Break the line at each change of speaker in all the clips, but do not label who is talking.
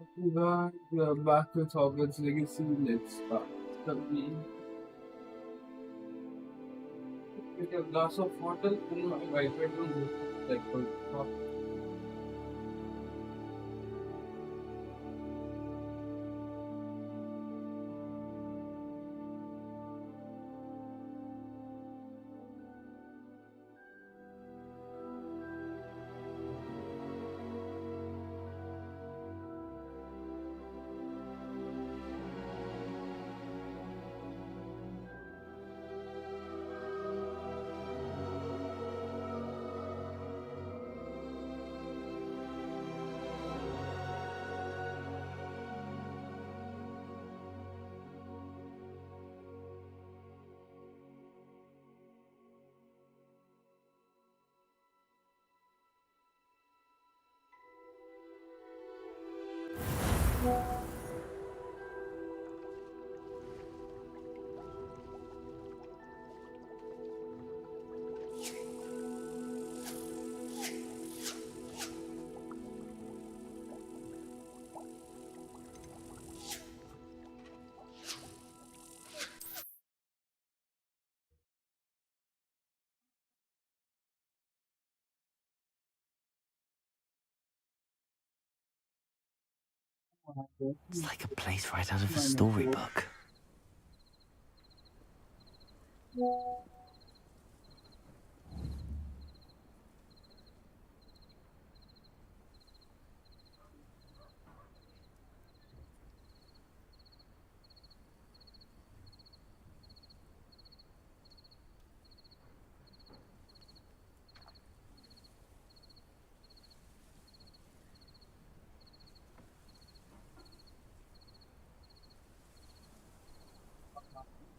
Right, we are back with Hogwarts Legacy. Let's start. So we get a glass of water in my bedroom. Like,
It's like a place right out of a
my network.
storybook.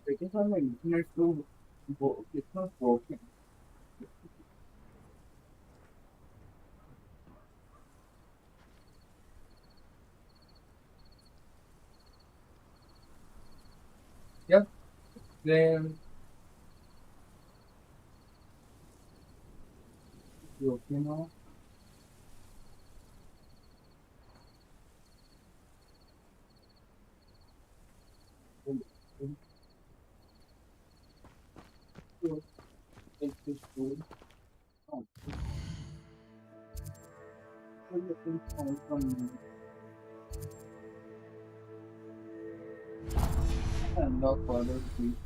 Because on my internet too, it's not broken. Yeah, then it's okay now. So, it's just good. Oh, so you can find some unlock other things.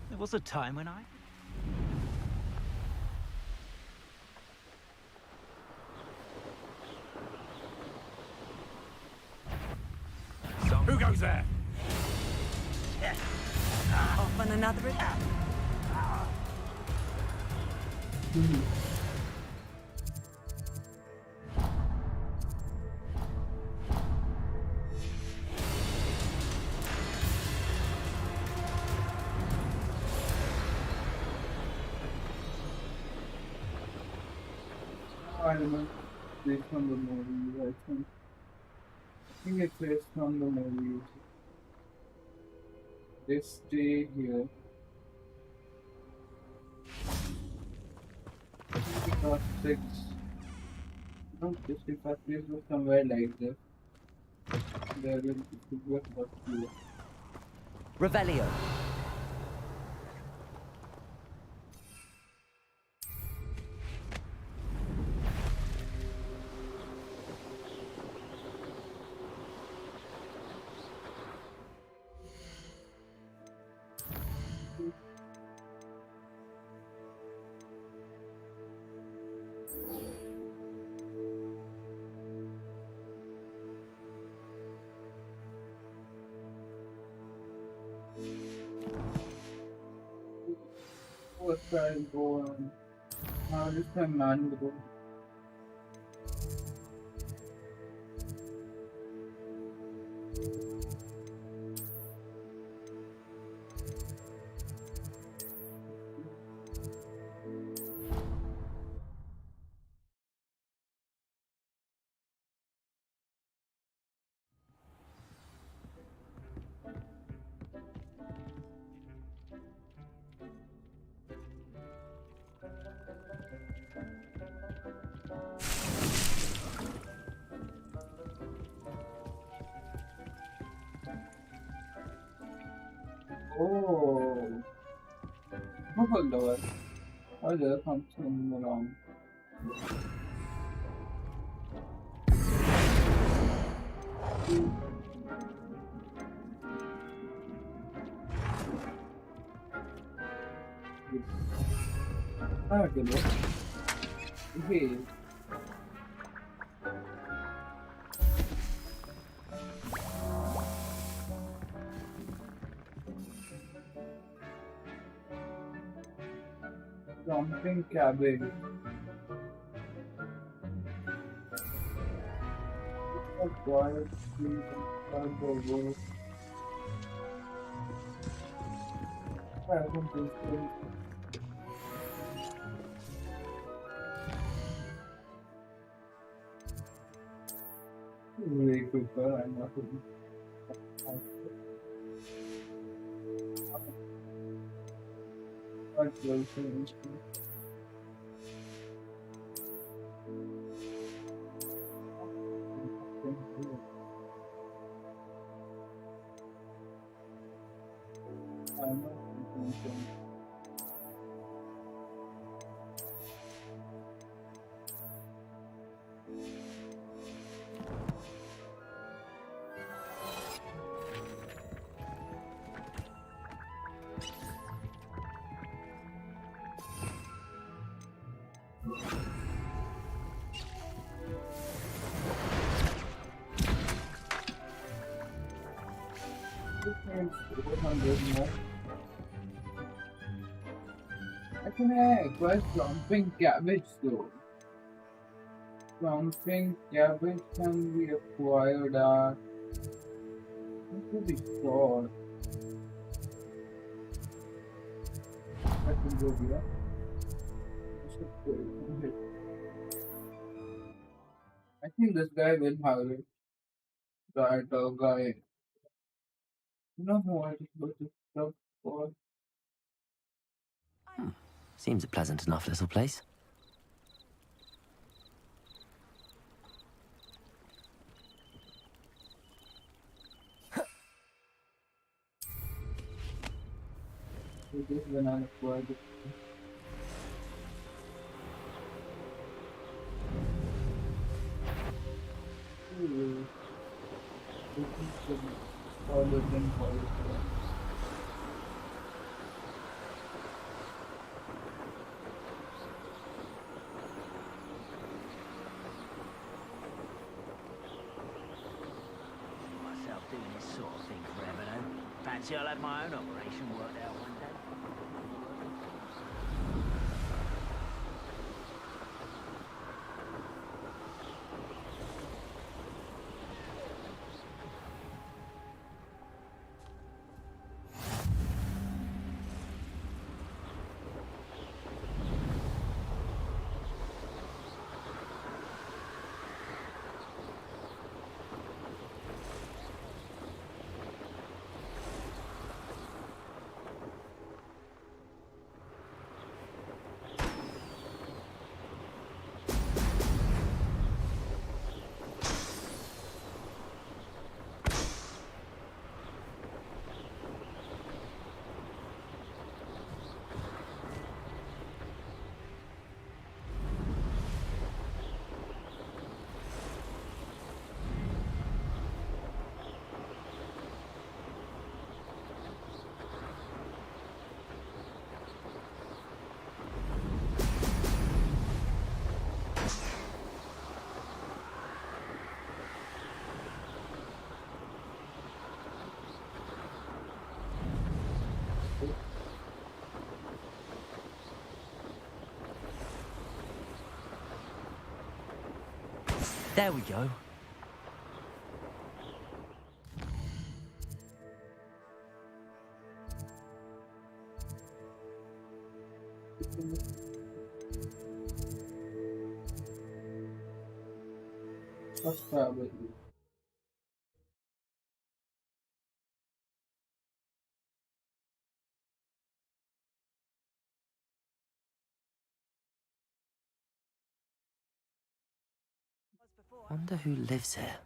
There was a time when I...
Who goes there?
Off on another attack.
I remember based on the movie. I think it's based on the movie. They stay here. I think it was six. No, just if I place was somewhere like this, there will be what two.
Revelio.
First I go on. This time man will go. Oh, hold on. Oh, there's something wrong. I don't know. Hey, something cabbage. A quiet street and the work. I haven't tasted way quicker. I'm not really quite well finished. I'm not thinking. This means 400 more. I can acquire something cabbage though. Something cabbage can be acquired at. I'm pretty sure. I can go here. I should go here. I think this guy will have it. That guy. You know who I just got this stuff for?
Seems a pleasant enough little place.
So this when I acquired it. Ooh, this is the order then for it.
Myself doing this sort of thing forever, though. Fancy I'll have my own operation worked out one day. There we go.
First travel.
Wonder who lives here.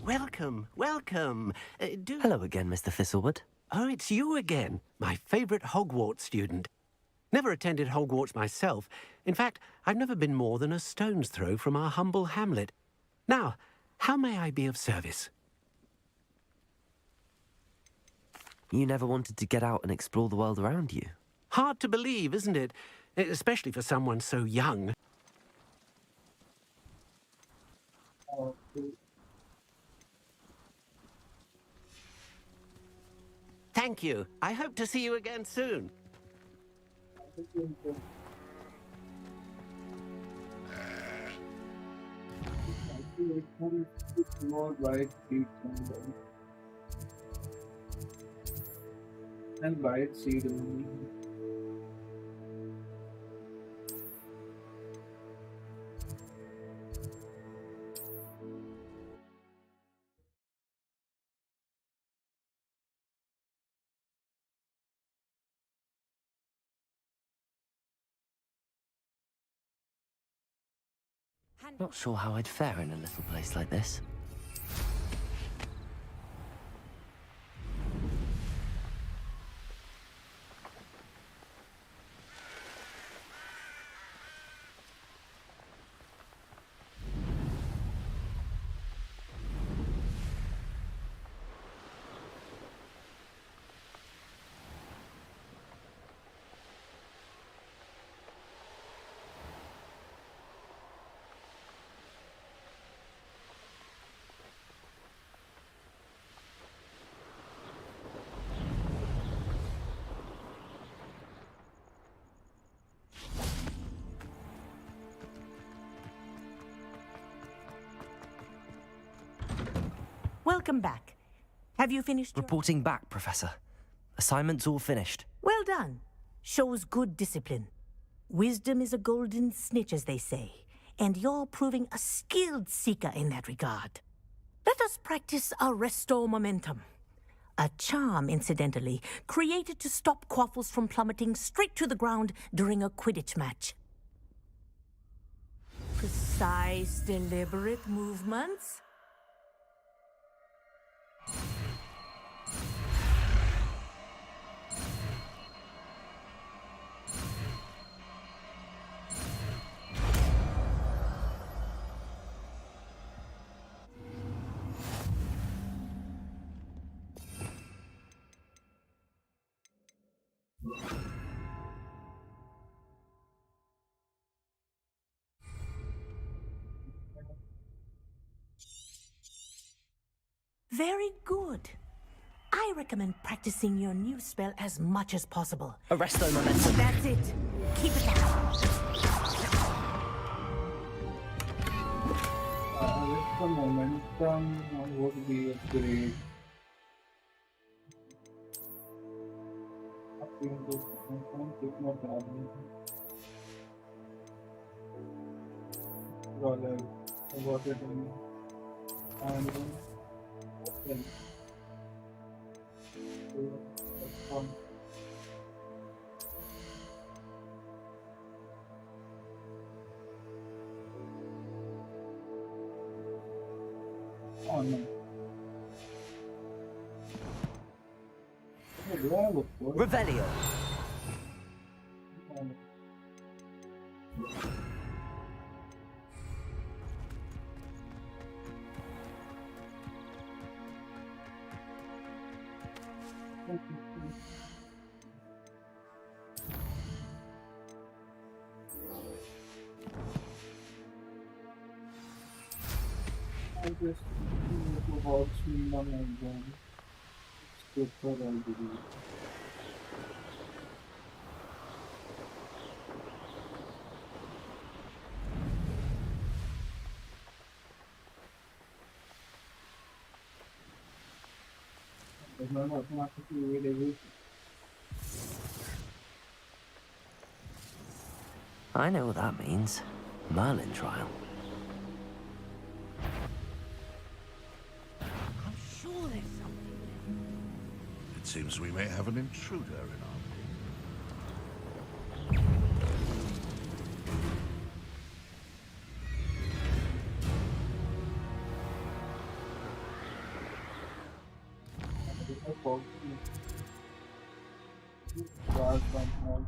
Welcome, welcome.
Hello again, Mr. Thistlewood.
Oh, it's you again, my favourite Hogwarts student. Never attended Hogwarts myself. In fact, I've never been more than a stone's throw from our humble hamlet. Now, how may I be of service?
You never wanted to get out and explore the world around you.
Hard to believe, isn't it? Especially for someone so young. Thank you. I hope to see you again soon.
More white feet and white seed only.
Not sure how I'd fare in a little place like this.
Welcome back. Have you finished your...
Reporting back, Professor. Assignment's all finished.
Well done. Shows good discipline. Wisdom is a golden snitch, as they say, and you're proving a skilled seeker in that regard. Let us practice our Restore Momentum. A charm, incidentally, created to stop Quaffles from plummeting straight to the ground during a Quidditch match. Precise, deliberate movements. Very good. I recommend practicing your new spell as much as possible.
Arresto Momentum.
That's it. Keep it up.
With the momentum would be a great. Got it in and then oh no. Oh, do I have a foot?
Revelio.
Oh, no. I just about swing on and then skip for I believe. It's not automatically available.
I know what that means. Merlin trial.
I'm sure there's something there.
It seems we may have an intruder in our
It's a box. Guard from all.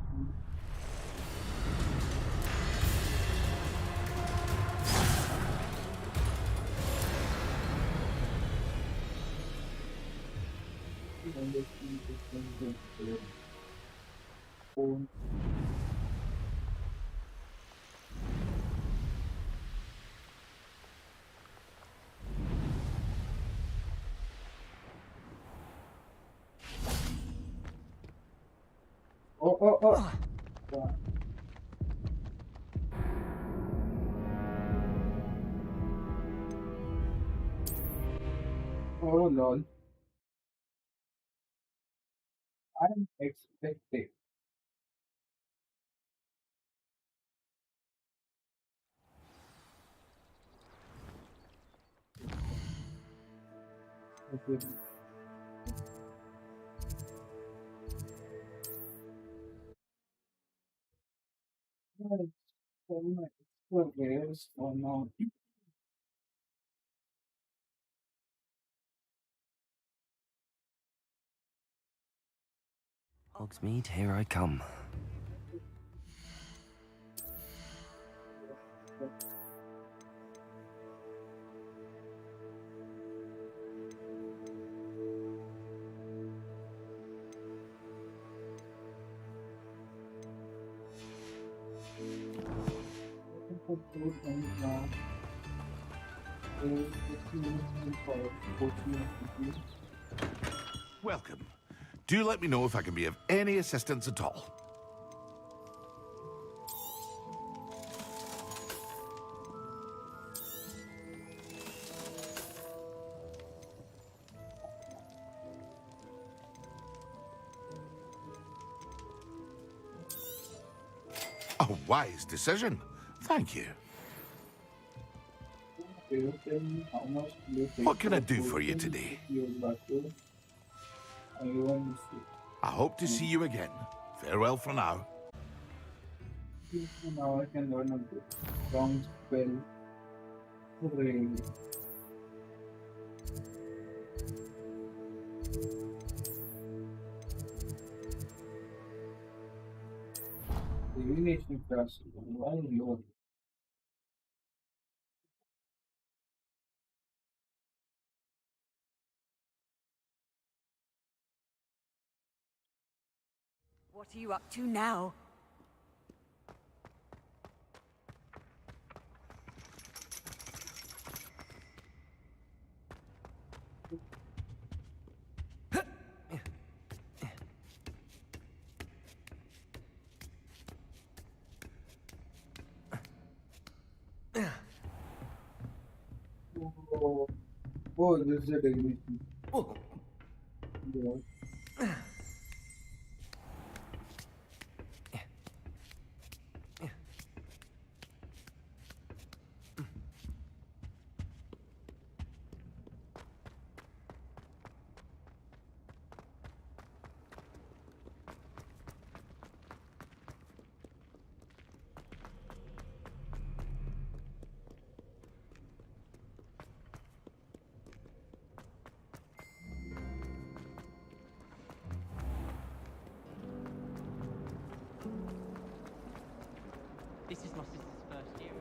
And the key is in the phone. Oh. Yeah. Oh lol. I'm expecting. Okay. Yeah, it's so much. So there's or not.
Hogsmeade, here I come.
For 4 things now. There's 15 minutes for 14 minutes.
welcome. Do let me know if I can be of any assistance at all. A wise decision. Thank you.
Okay, tell me how much do you take
What can I
for
do for you
14
today?
your butter and you want to see.
I hope to see you again. Farewell for now.
So now I can learn a bit. Strong spell. Rain. Divination class. Why Lord?
What are you up to now?
Oh, oh, this is a divination. Yeah.
This is my sister's first year.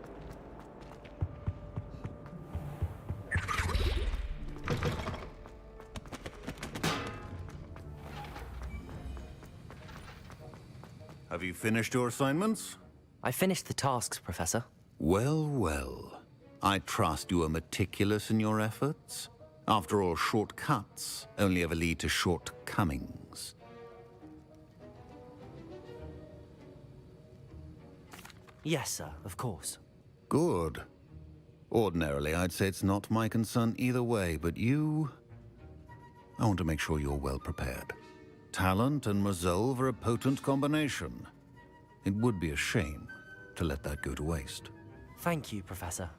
Have you finished your assignments?
I finished the tasks, Professor.
Well, well. I trust you are meticulous in your efforts. After all, shortcuts only ever lead to shortcomings.
Yes, sir, of course.
Good. Ordinarily, I'd say it's not my concern either way, but you... I want to make sure you're well prepared. Talent and resolve are a potent combination. It would be a shame to let that go to waste.
Thank you, Professor.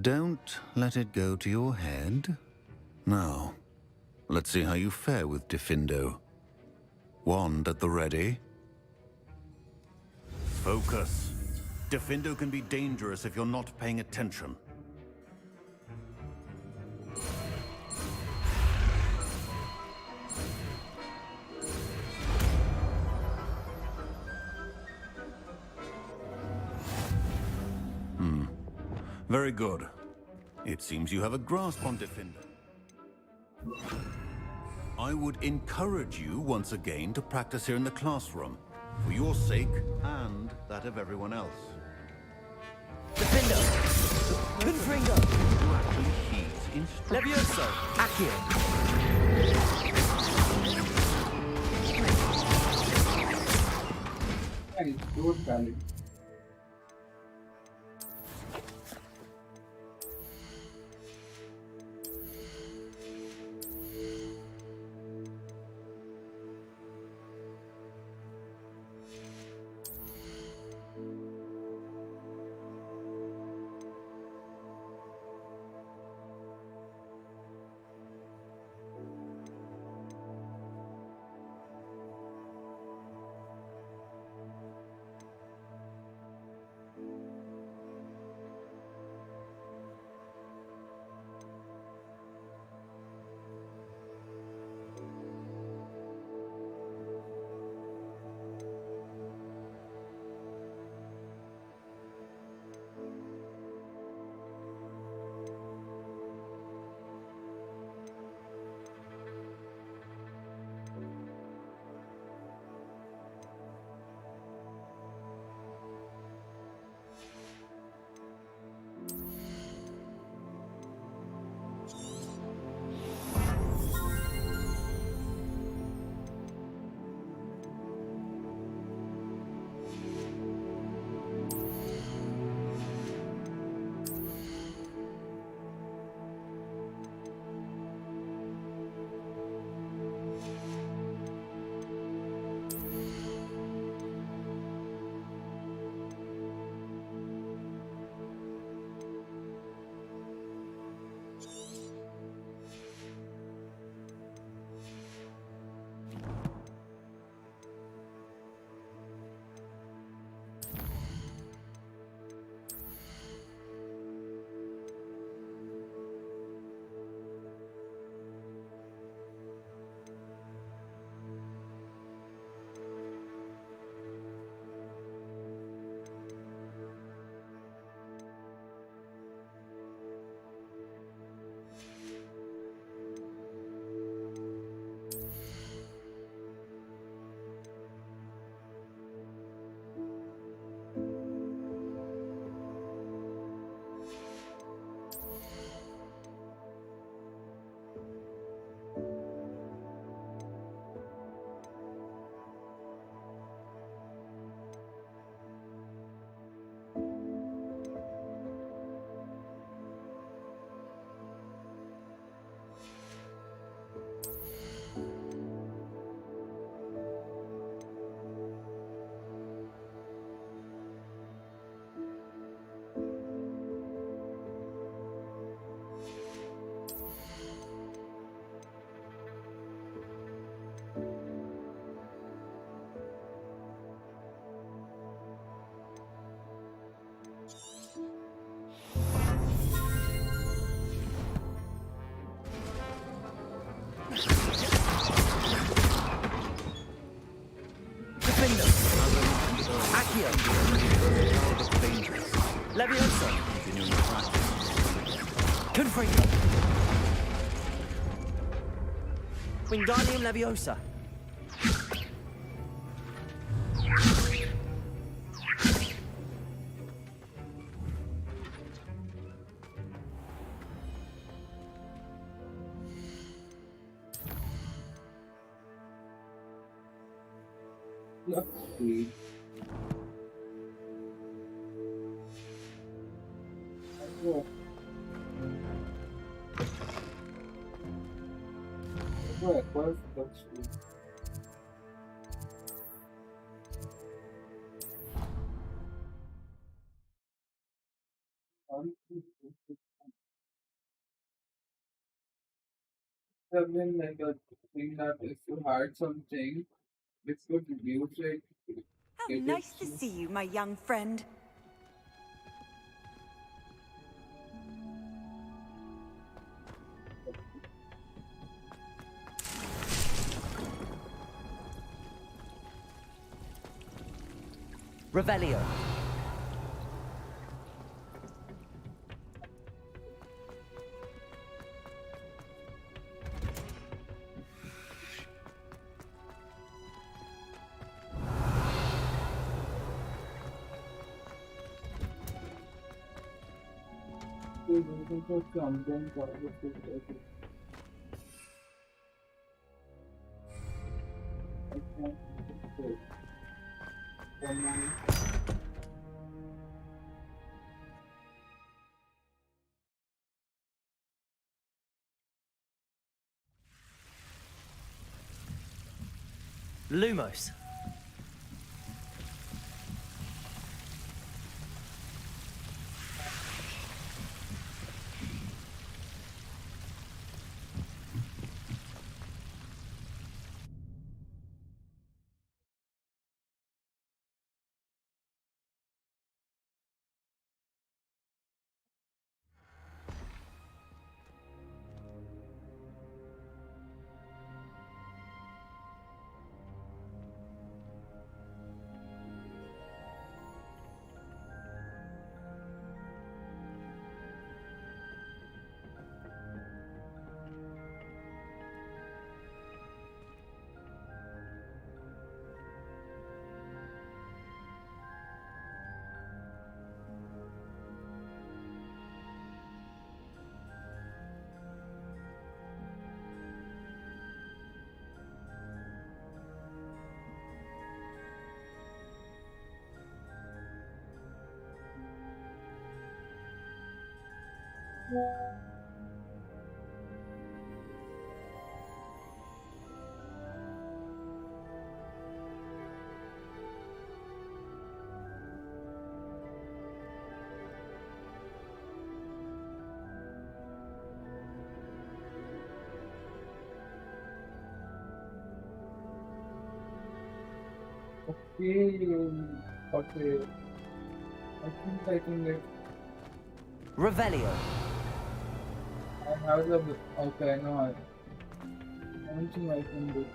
Don't let it go to your head. Now, let's see how you fare with Diffindo. Wand at the ready. Focus. Diffindo can be dangerous if you're not paying attention. Very good. It seems you have a grasp on Diffindo. I would encourage you once again to practice here in the classroom, for your sake and that of everyone else.
Defender! Confringo!
You actually heed instructions.
Levioso! Accio!
Nice, good valid.
Levioso! Confringo! Wingardium Leviosa!
Let's see. to acquire books. Have been like a thing that if you hide something, it could reduce it.
How
It
nice to
is
see you, my young friend.
Revelio.
looking for something positive. I can't do someone.
Lumos.
Okay, okay. I can get.
Revelio.
I have the. Okay, no, I don't think I can do.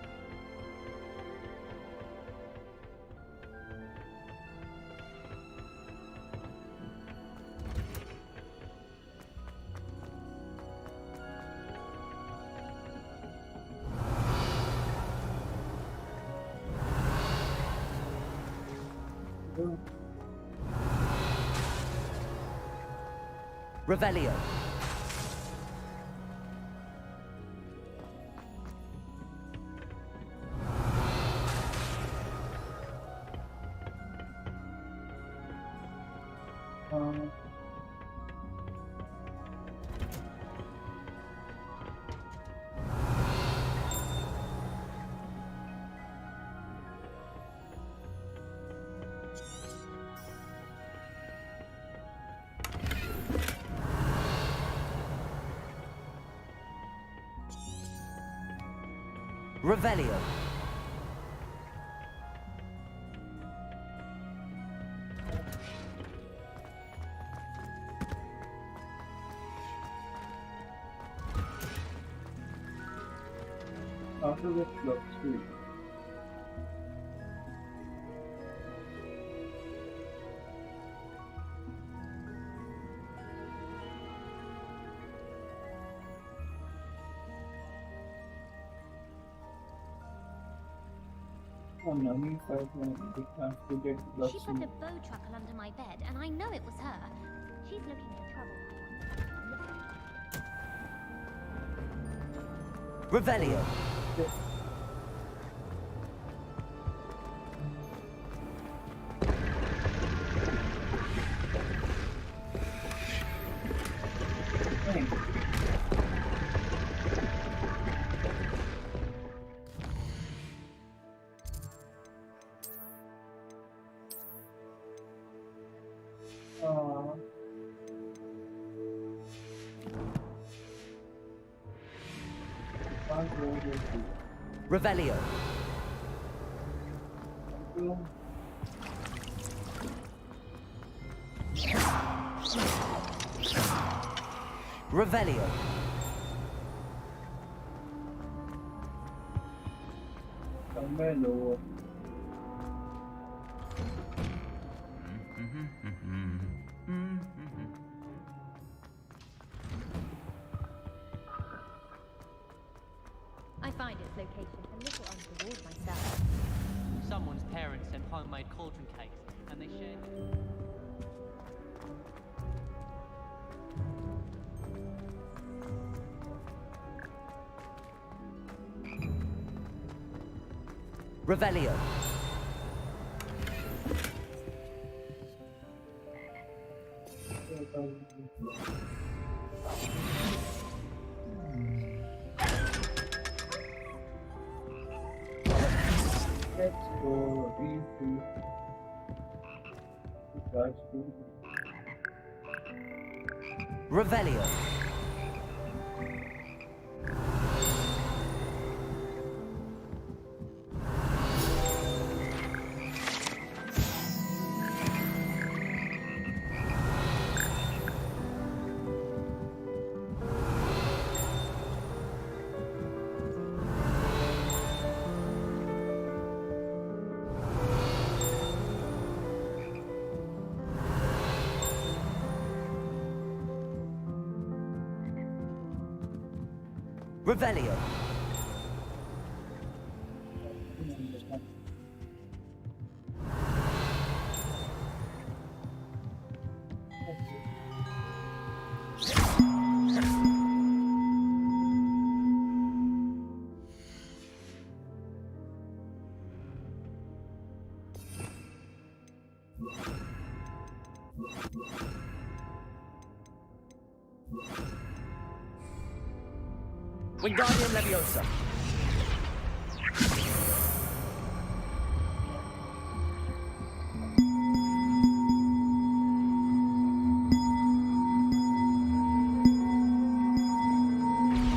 Revelio.
Um,
Revelio.
after the club too. Oh, no, me if I can, we have to get club
She put
soon.
a bow truckle under my bed, and I know it was her. She's looking for trouble.
Revelio.
can't go with you.
Revelio. Revelio.
Somewhere lower.
I find its location a little untoward myself.
Someone's parents sent homemade cauldron cakes, and they shared them.
Revelio.
Let's go into the garage room.
Revelio. Revelio. Wingardium Leviosa.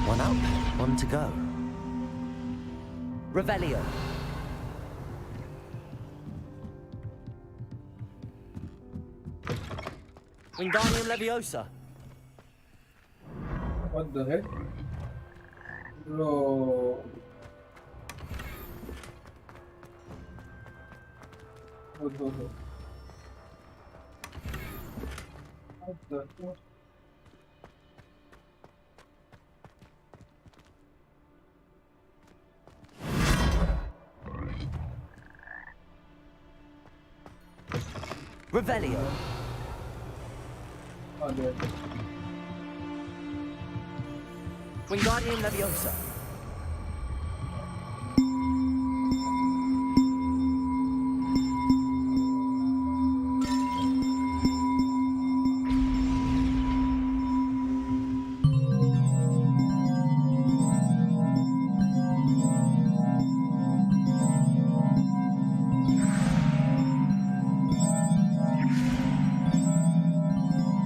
One up, one to go. Revelio. Wingardium Leviosa.
What the heck? Bro. What the heck? What the heck?
Revelio.
Oh, there.
Wingardium Leviosa.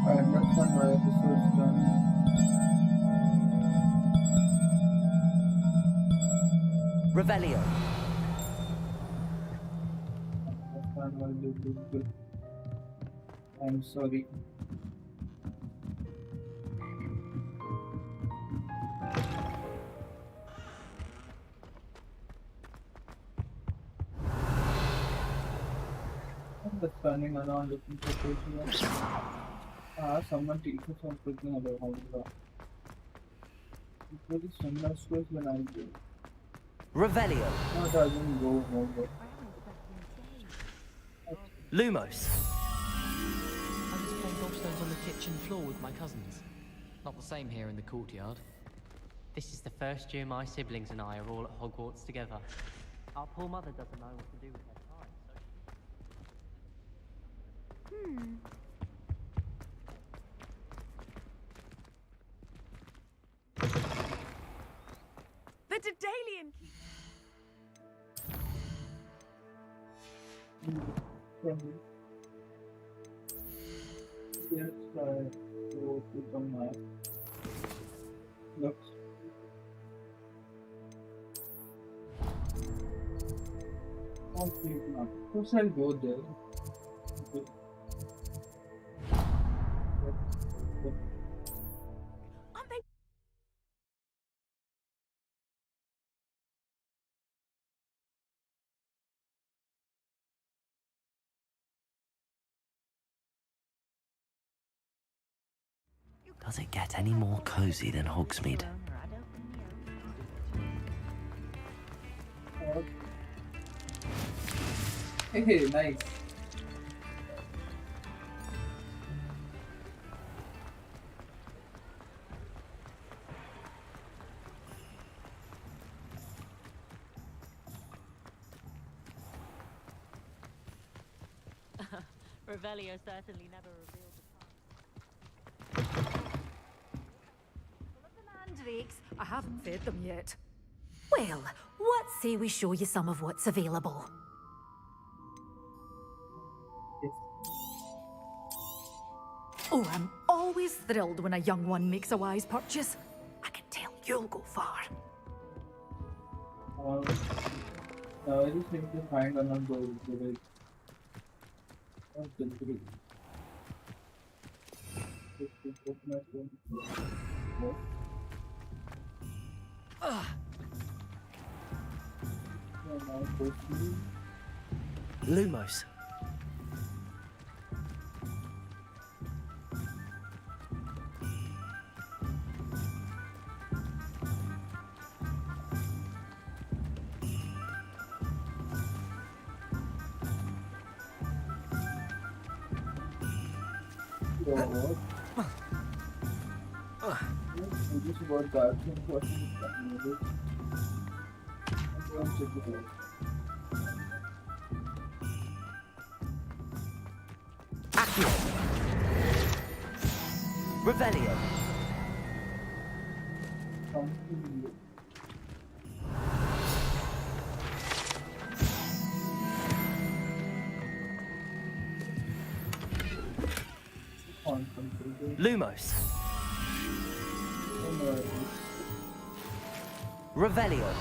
I understand why this was done.
Revelio.
I understand why this was good. I'm sorry. I'm just turning around looking for patients. Someone teaches something about Hogwarts. It was similar stories when I did.
Revelio.
No, it doesn't go Hogwarts.
Lumos.
I was playing gobstones on the kitchen floor with my cousins. Not the same here in the courtyard. This is the first year my siblings and I are all at Hogwarts together. Our poor mother doesn't know what to do with her time, so
The Daedalian!
Yes, I go to some looks. Okay, now. First I'll go there. Okay.
Aren't they?
Does it get any more cozy than Hogsmeade?
Hey, nice.
Revelio certainly never revealed the
Mandrakes. I haven't fed them yet.
Well, what say we show you some of what's available?
Yes.
Oh, I'm always thrilled when a young one makes a wise purchase. I can tell you'll go far.
Now I just need to find another village. Oh, delivery. Just to put my phone. No. So now proceed.
Lumos.
So, I just about that thing for some I'm check it out.
Accio. Revelio.
Something new. Concentrated.
Lumos. Revelio.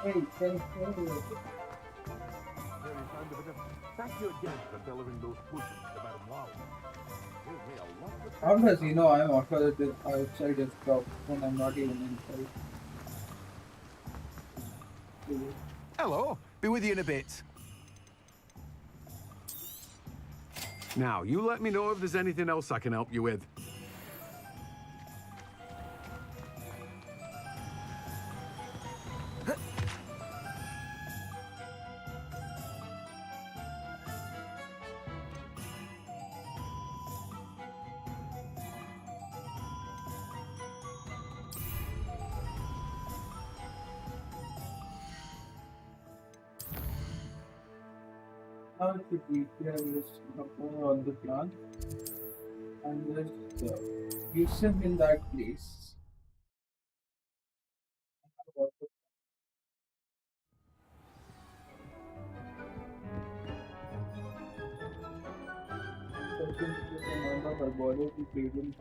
Hey, thank you.
Thank you again for delivering those pushes about wow. Gives me a lot of
How does he know I'm outside his shop when I'm not even inside?
Hello, be with you in a bit. Now, you let me know if there's anything else I can help you with.
Now it should be here just on the plan and just use him in that place. Searching for the number of body to trade in.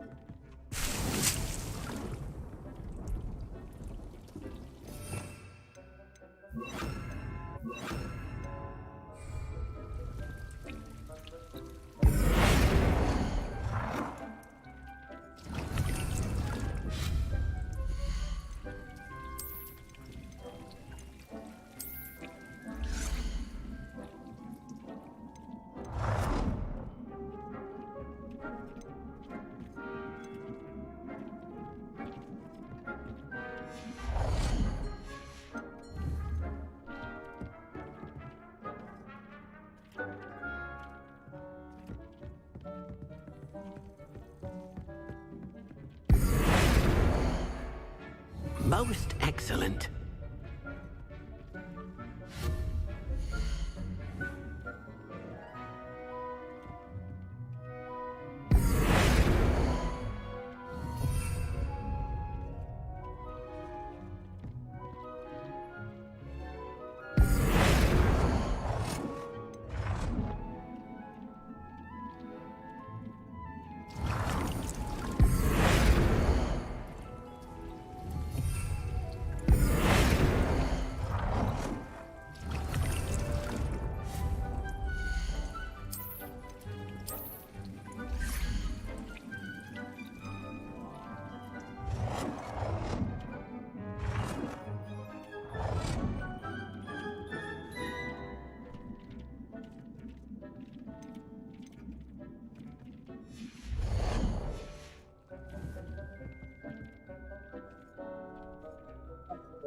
Most excellent.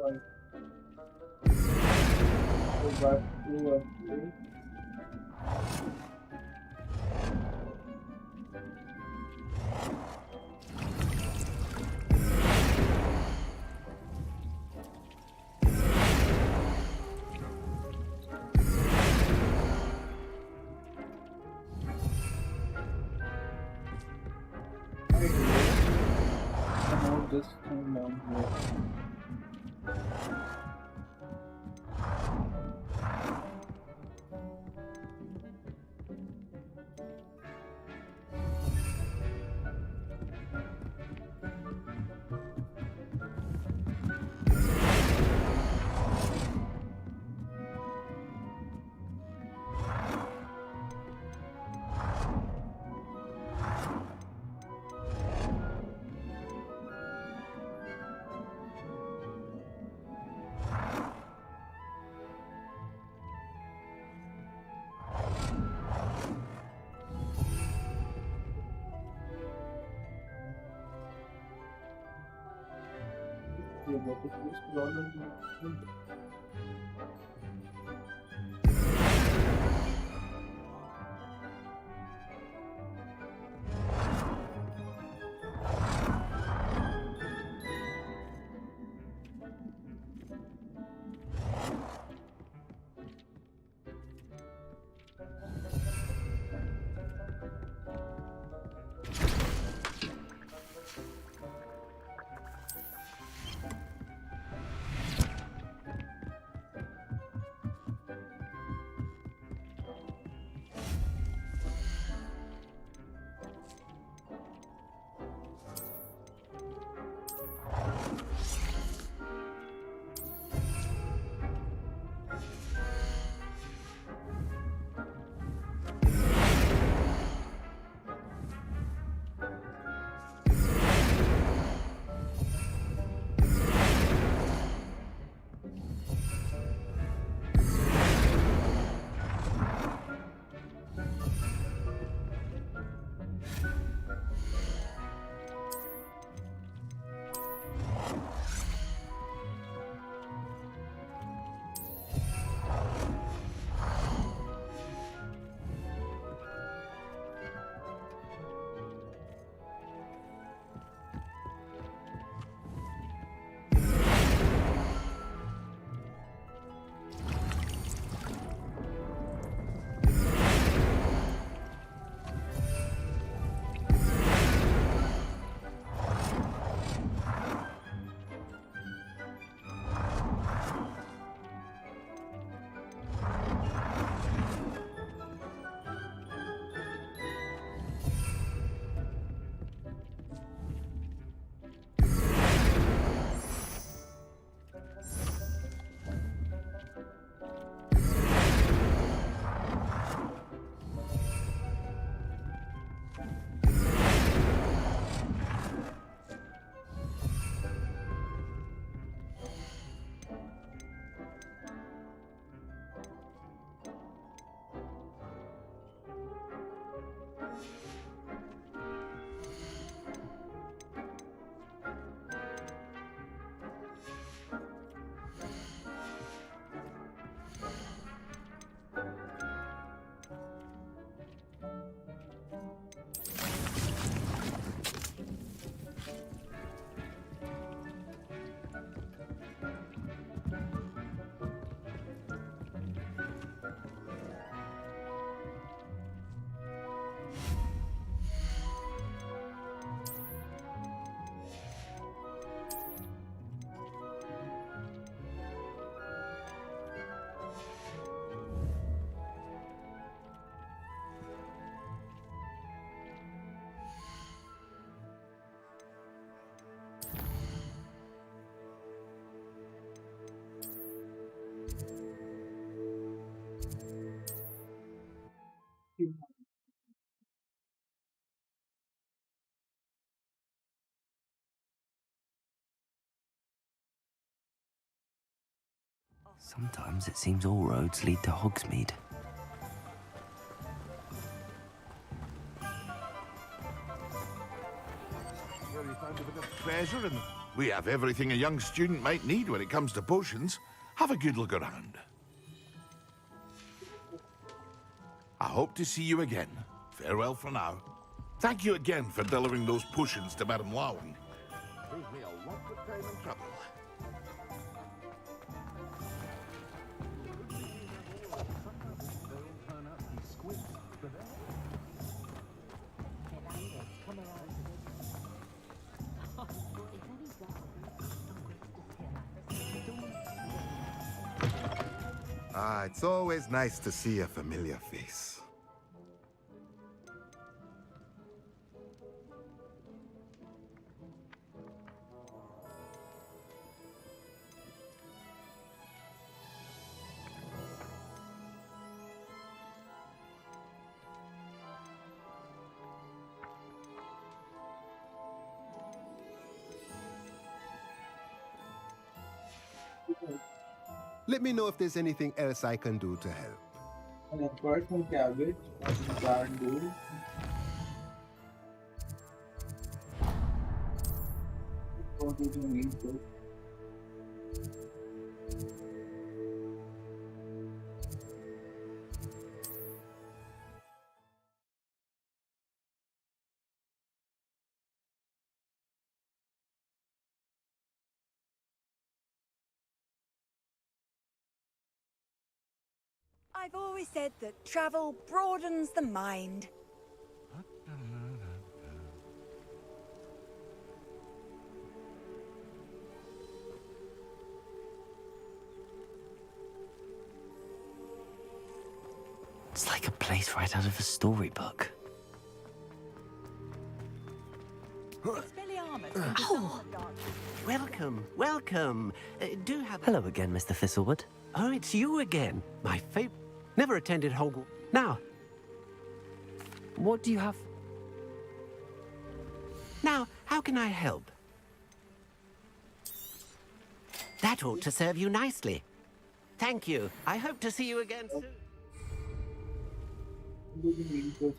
Right. Go back to play. This thing down here. Yeah, but if this problem
Sometimes it seems all roads lead to Hogsmeade.
Well, you found a bit of treasure, and we have everything a young student might need when it comes to potions. Have a good look around. I hope to see you again. Farewell for now. Thank you again for delivering those potions to Madame Lowing. Saved me a lot of time and trouble.
Ah, it's always nice to see a familiar face. Let me know if there's anything else I can do to help.
And apart from cabbage, what you can do. Go to the main course.
I've always said that travel broadens the mind.
It's like a place right out of a storybook.
Oh, welcome, welcome. Do have...
Hello again, Mr. Thistlewood.
Oh, it's you again. My favorite... Never attended Hogwarts. Now,
What do you have?
now, how can I help? That ought to serve you nicely. Thank you. I hope to see you again soon.
Go to the main course.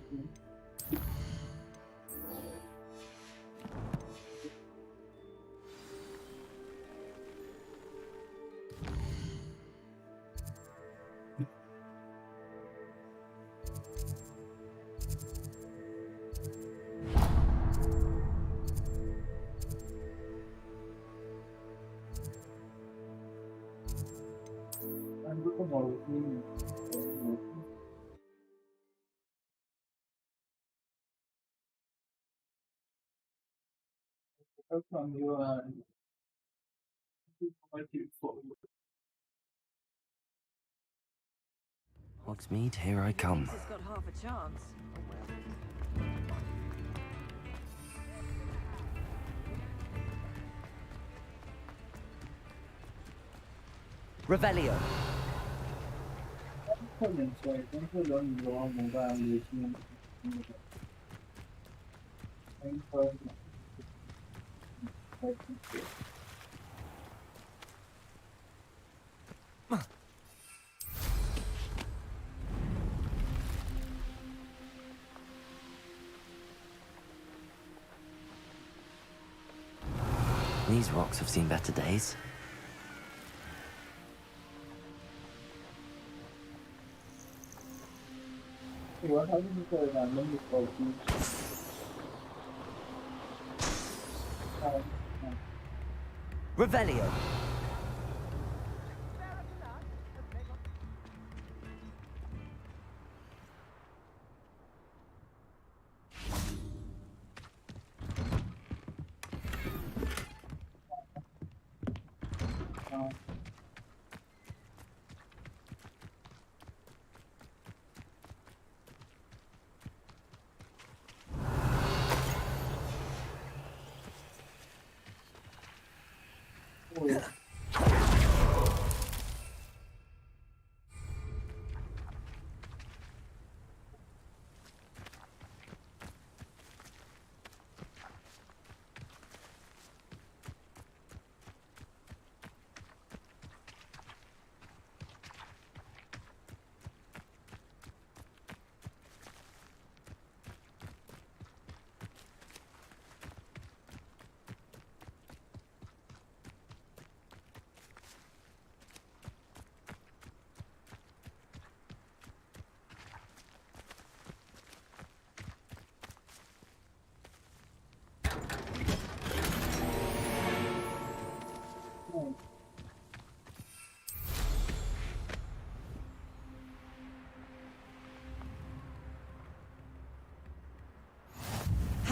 And go to Morgan. From you and what you forward.
Hogsmeade, here I come.
It's got half a chance.
Revelio.
Excellent, so I think we learn raw mobile engagement. Thanks for
These rocks have seen better days.
what happens if I randomly copy?
Revelio.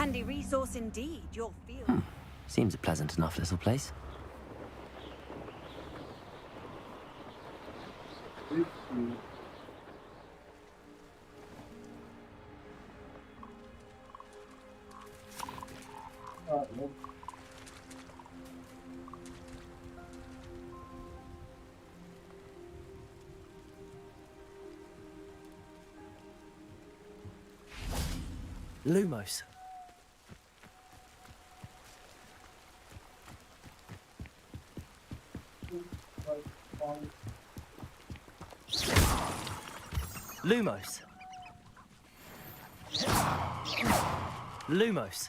handy resource indeed, your field.
Seems a pleasant enough little place. Lumos. Lumos. Lumos.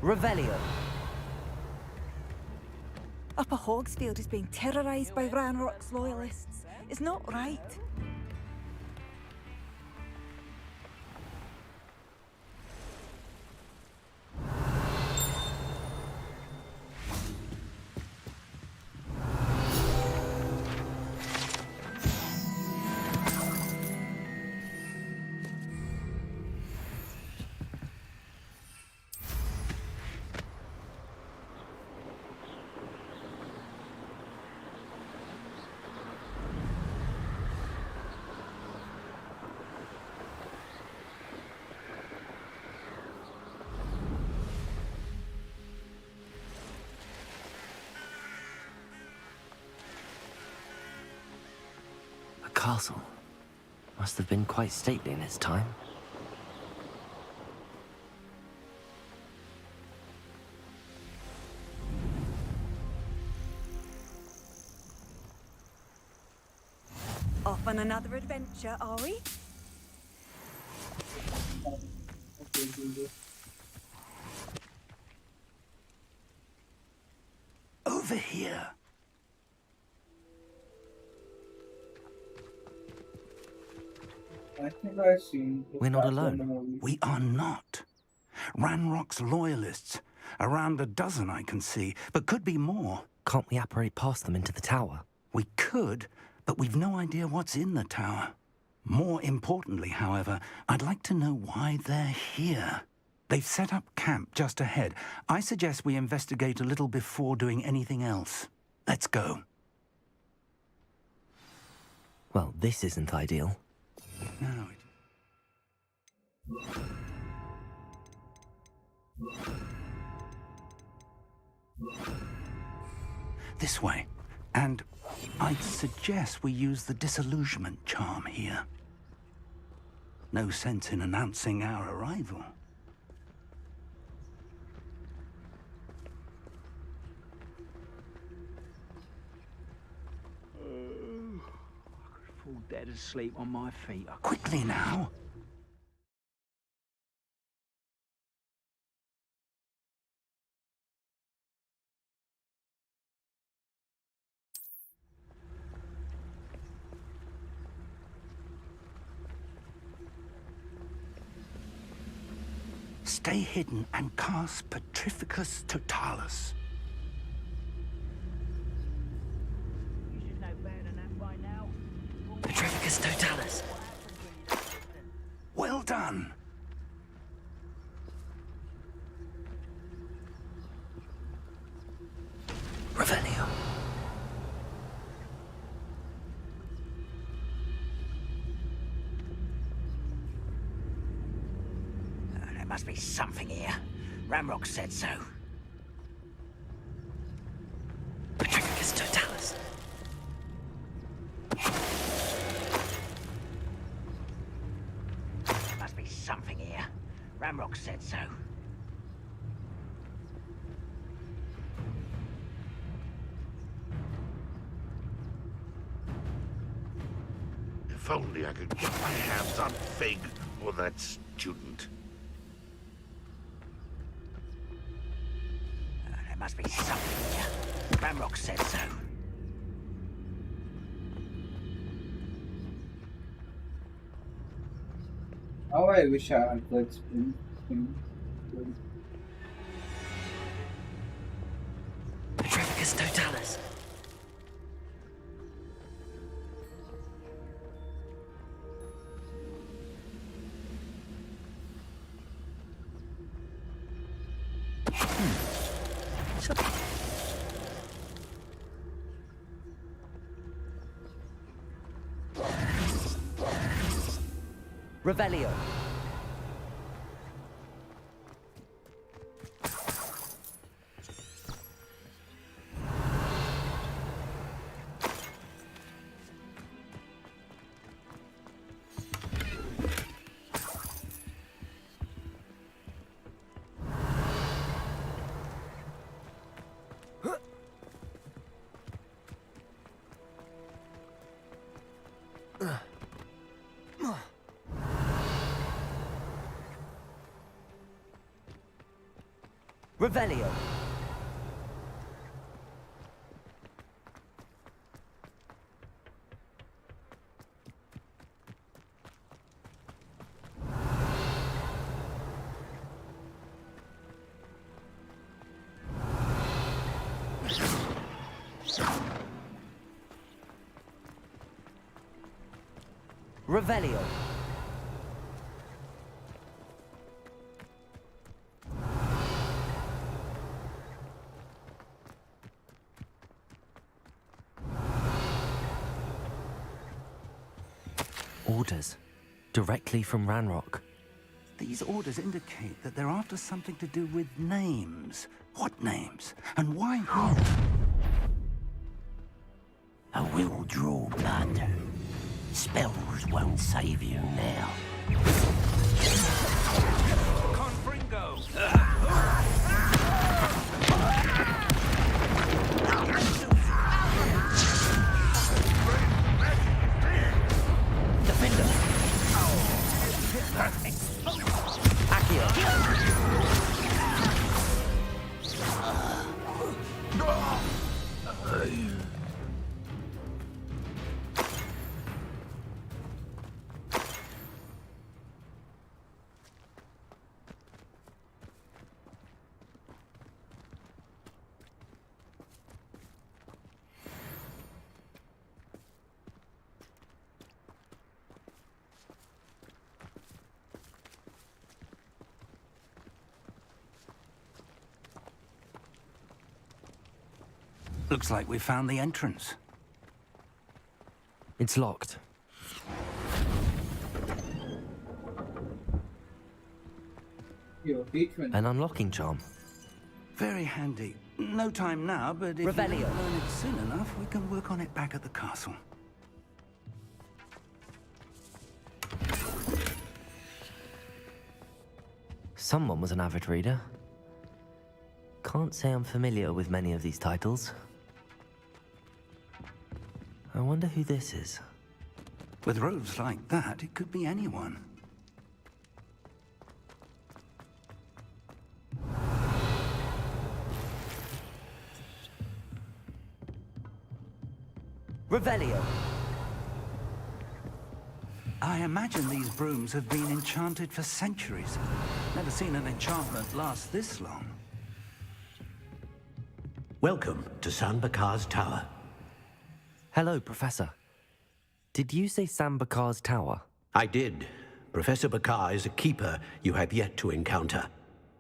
Revelio.
Upper Hogsfield is being terrorised by Ranrock's loyalists. It's not right.
A castle. Must have been quite stately in its time.
Off on another adventure, are we?
Over here.
I think I've seen.
We're not alone.
We are not. Ranrock's loyalists. Around a dozen I can see, but could be more.
Can't we apparate past them into the tower?
We could, but we've no idea what's in the tower. More importantly, however, I'd like to know why they're here. They've set up camp just ahead. I suggest we investigate a little before doing anything else. Let's go.
Well, this isn't ideal.
No. This way. And I'd suggest we use the disillusionment charm here. No sense in announcing our arrival.
I could fall dead asleep on my feet.
Quickly now. Stay hidden and cast Petrificus Totalis.
You should know better than that by now.
Petrificus Totalis.
Well done.
Revelio.
There must be something here. Ramrock said so.
Petrificus Totalis.
Ramrock said so.
If only I could get my hands on Fig or that student.
There must be something here. Ramrock said so.
How I wish I had that spring.
Petrificus totalis. Revelio. Revelio. Revelio. Orders. Directly from Ranrock.
These orders indicate that they're after something to do with names. What names? And why here?
I will draw blood. Spells won't save you now.
Confringo!
Defender. Perfect. Accio.
Looks like we found the entrance.
It's locked.
Your patron.
An unlocking charm.
Very handy. No time now, but if
Revelio.
you don't learn it soon enough, we can work on it back at the castle.
Someone was an avid reader. Can't say I'm familiar with many of these titles. I wonder who this is.
With robes like that, it could be anyone.
Revelio.
I imagine these brooms have been enchanted for centuries. Never seen an enchantment last this long.
Welcome to San Bakar's Tower.
Hello, Professor. Did you say Sam Bakar's tower?
I did. Professor Bakar is a keeper you have yet to encounter.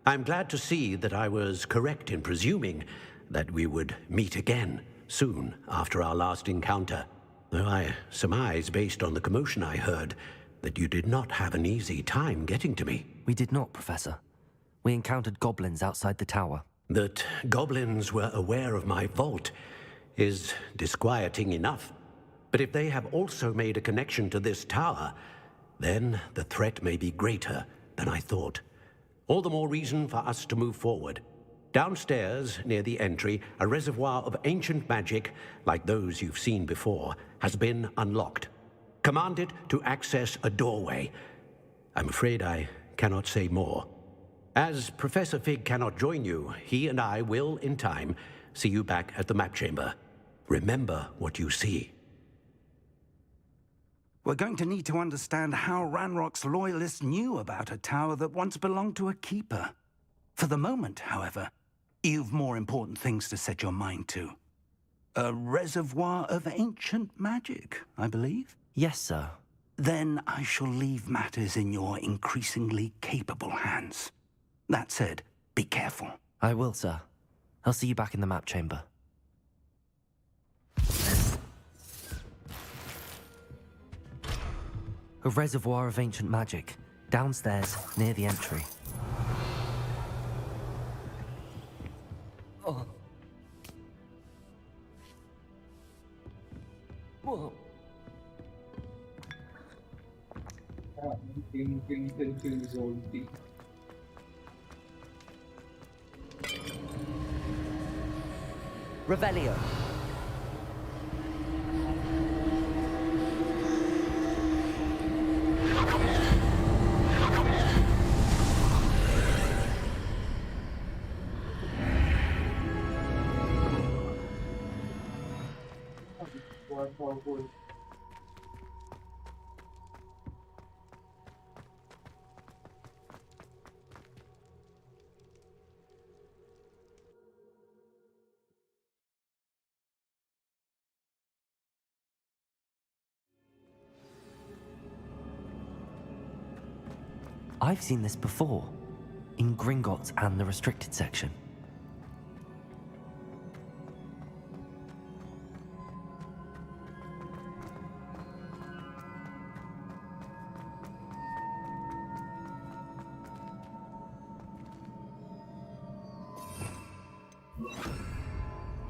I'm glad to see that I was correct in presuming that we would meet again soon after our last encounter. Though I surmise, based on the commotion I heard, that you did not have an easy time getting to me.
We did not, Professor. We encountered goblins outside the tower.
That goblins were aware of my vault is disquieting enough. But if they have also made a connection to this tower, then the threat may be greater than I thought. All the more reason for us to move forward. Downstairs, near the entry, a reservoir of ancient magic, like those you've seen before, has been unlocked. Command it to access a doorway. I'm afraid I cannot say more. As Professor Fig cannot join you, he and I will, in time, see you back at the map chamber. Remember what you see.
We're going to need to understand how Ranrock's loyalists knew about a tower that once belonged to a keeper. For the moment, however, you've more important things to set your mind to. A reservoir of ancient magic, I believe?
Yes, sir.
Then I shall leave matters in your increasingly capable hands. That said, be careful.
I will, sir. I'll see you back in the map chamber. A reservoir of ancient magic, downstairs near the entry. Oh. Whoa. Revelio. I've seen this before, in Gringotts and the restricted section.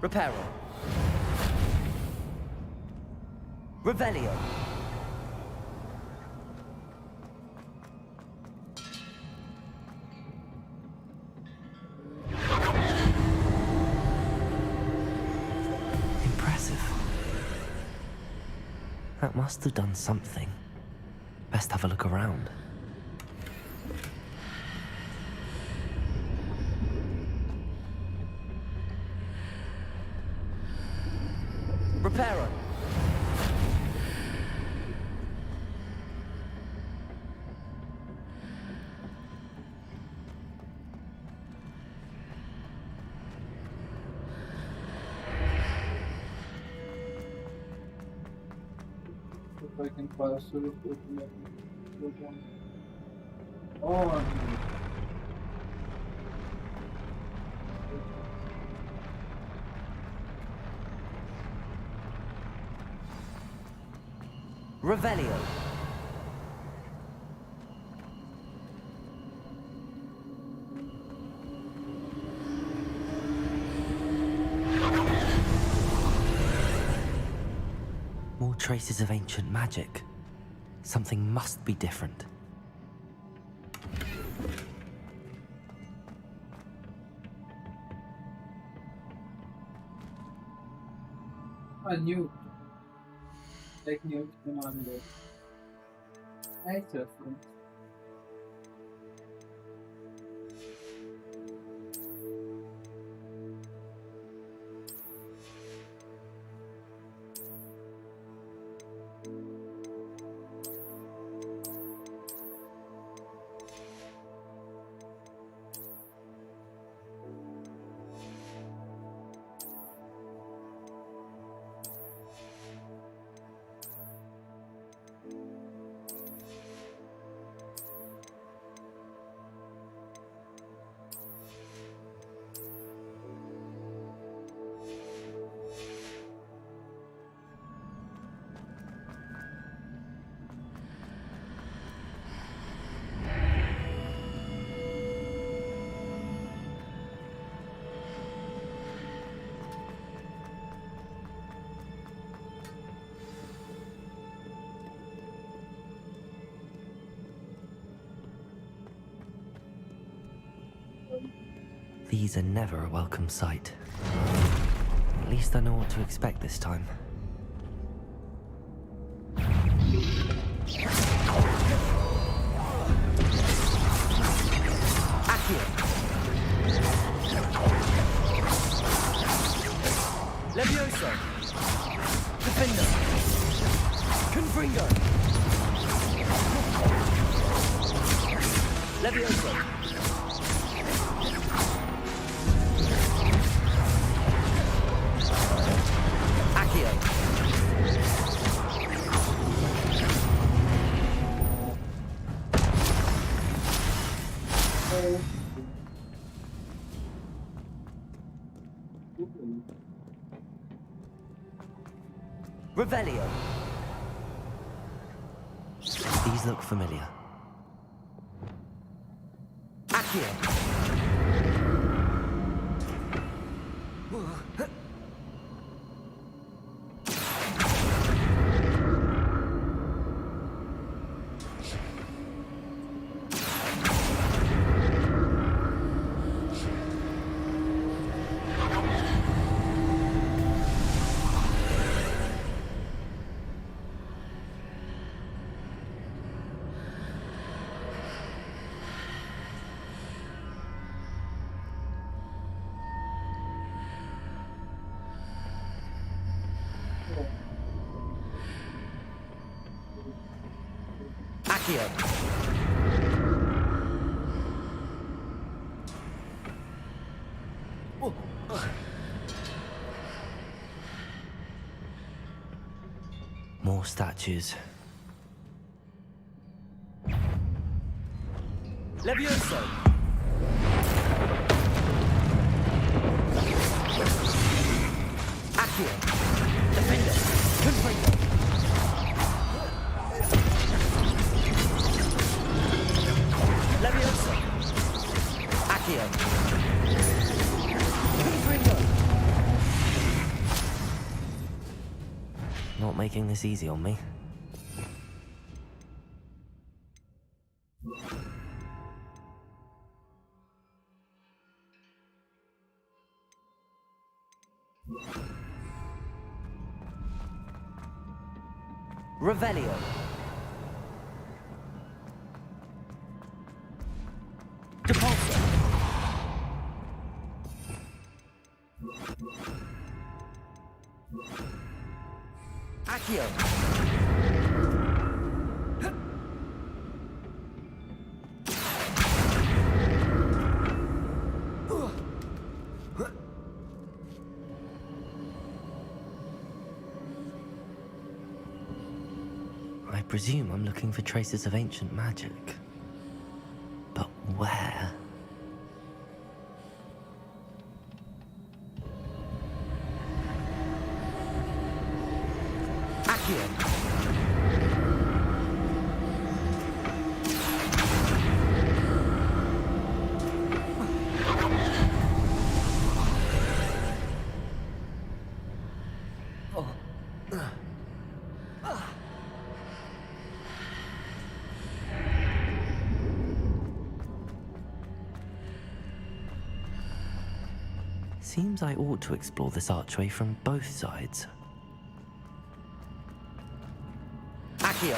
Reparo. Revelio. Impressive. That must have done something. Best have a look around. Reparo.
If I can pass through it, oh,
Revelio. More traces of ancient magic. Something must be different.
a new like new commander. Nice reference.
These are never a welcome sight. At least I know what to expect this time.
Accio. Levioso. Defender. Confringo. Levioso. Accio. Revelio.
These look familiar.
Accio. Accio.
More statues.
Levioso. Accio. Defender. Confringo. Levioso. Accio. Confringo.
Not making this easy on me.
Revelio. Depulso. Accio.
I presume I'm looking for traces of ancient magic. But where?
Accio.
Seems I ought to explore this archway from both sides.
Accio.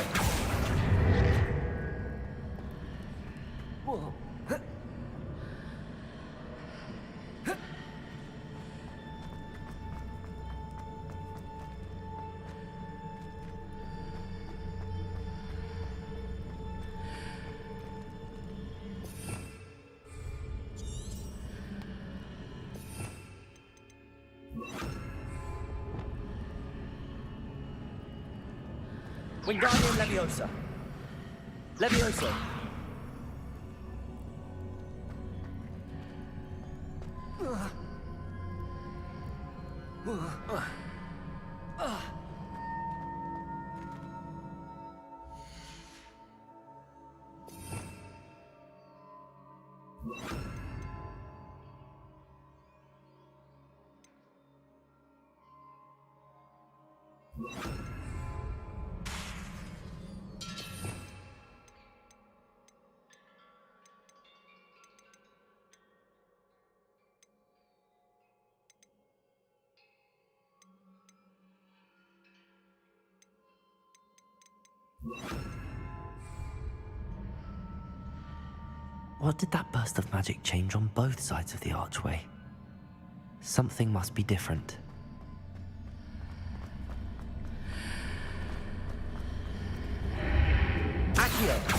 Wingardium Leviosa. Levioso.
What did that burst of magic change on both sides of the archway? Something must be different. Accio!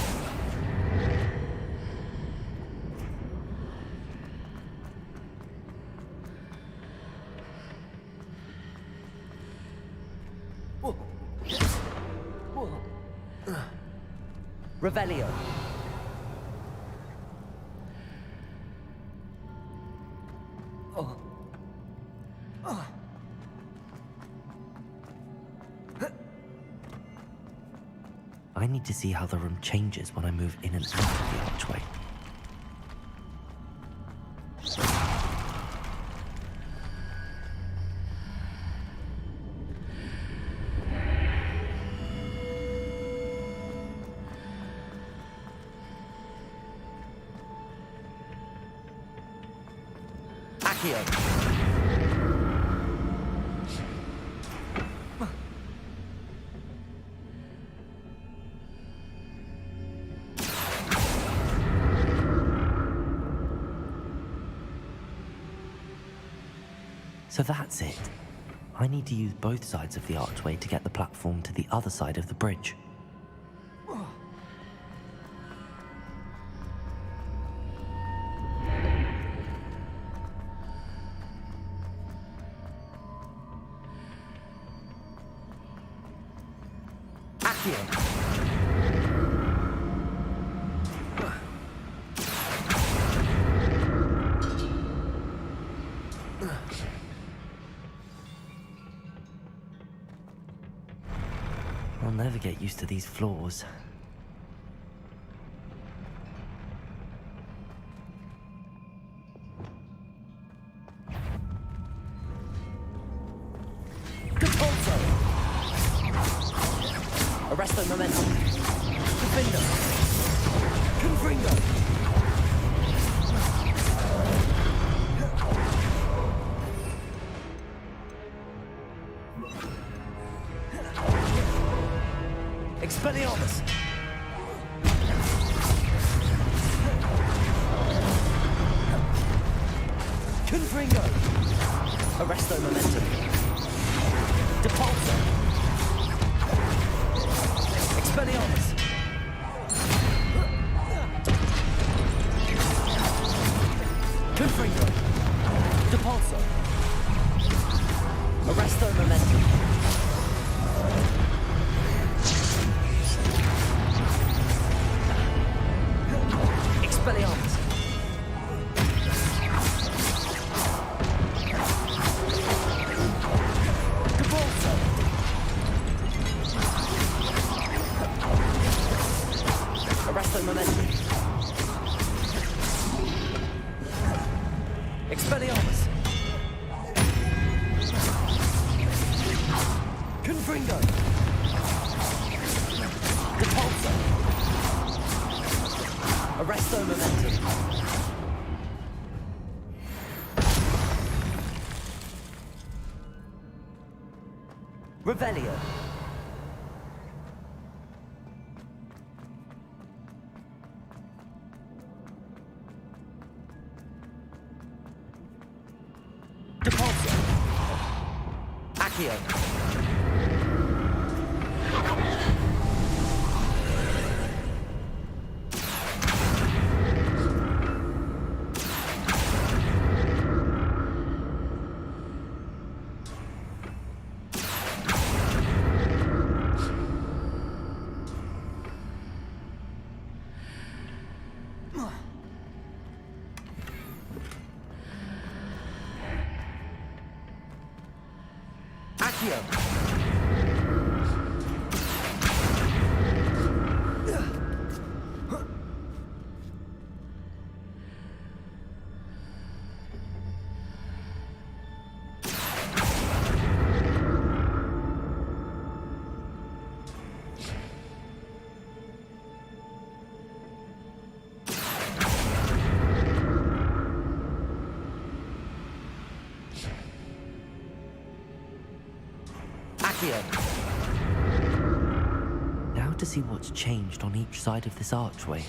Revelio. I need to see how the room changes when I move in and out of the archway. Accio! So that's it. I need to use both sides of the archway to get the platform to the other side of the bridge. Accio! I'll never get used to these floors. Conforto! Arresto momentum. Defendo! Confringo! Expelliarmus! Confringo! Arresto momentum. Depulso! Expelliarmus! Confringo! Depulso! Arresto momentum. Expelliarmus! Depulso! Arresto momentum. Expelliarmus! Confringo! Depulso! Arresto momentum. Revelio. Depulso. Accio. Accio. Now to see what's changed on each side of this archway.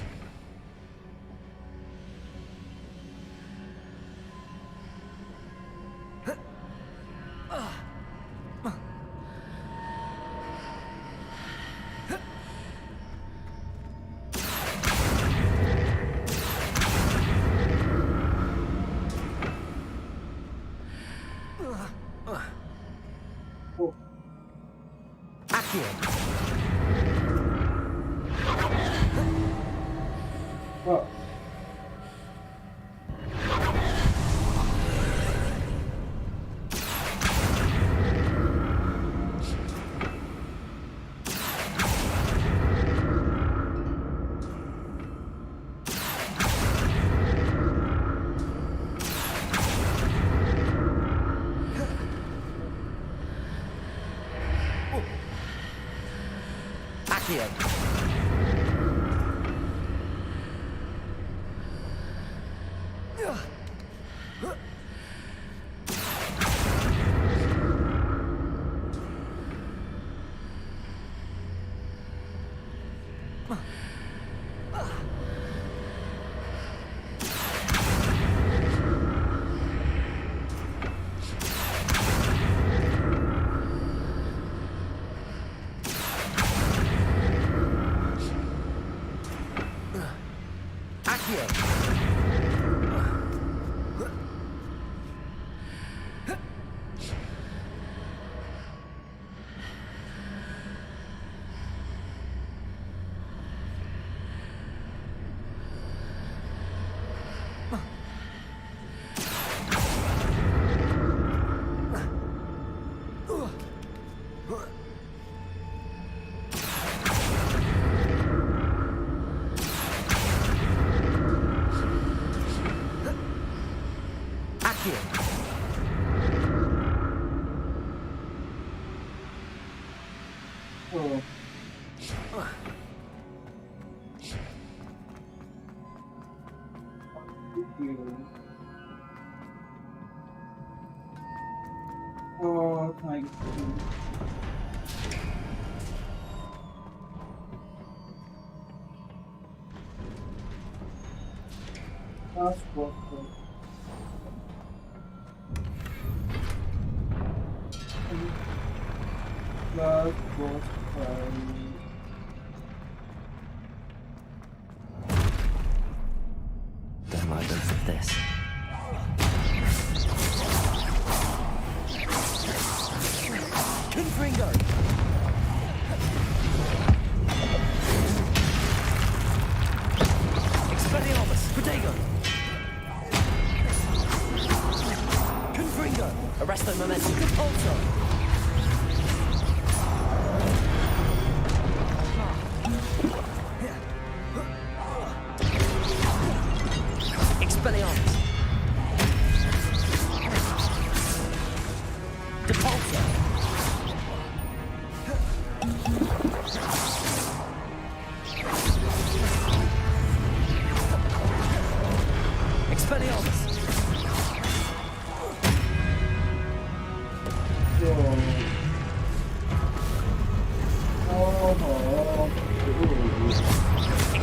Oh. Oh, thank you. That's wonderful. That was fine.
Don't like the look of this.
Confringo! Expelliarmus! Protego! Confringo! Arresto momentum! Compulso! Expelliarmus! Depulso! Expelliarmus!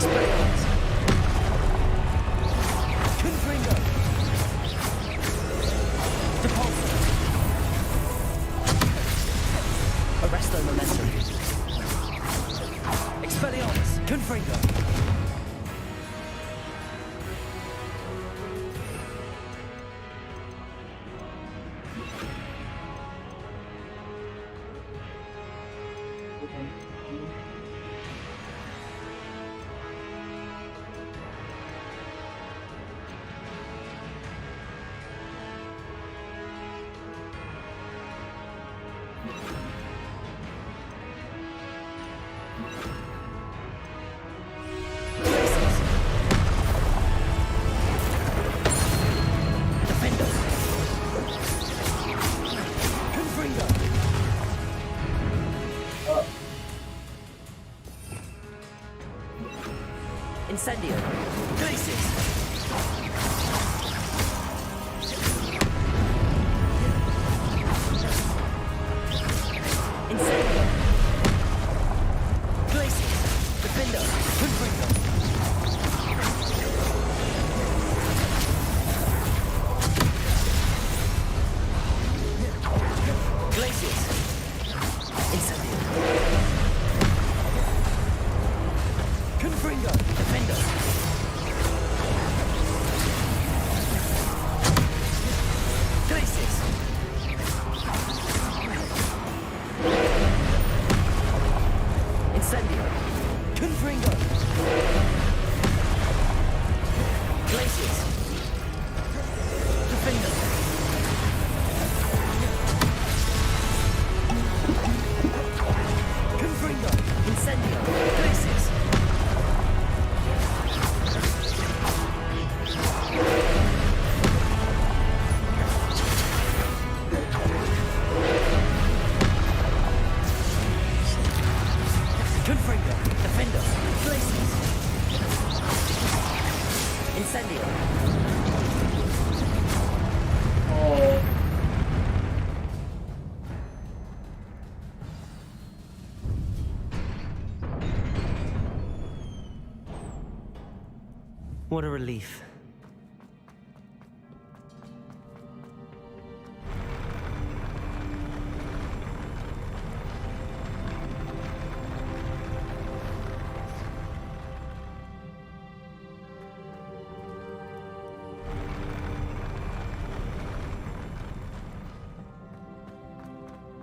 Expelliarmus! Confringo! Depulso! Arresto momentum! Expelliarmus! Confringo! Incendio! Glacis! Incendio! Glacis!
Incendio. Confringo. Glacius. Defender. Confringo. Incendio. Glacius. Confringo. Defender. Glacius. Incendio.
Oh.
What a relief.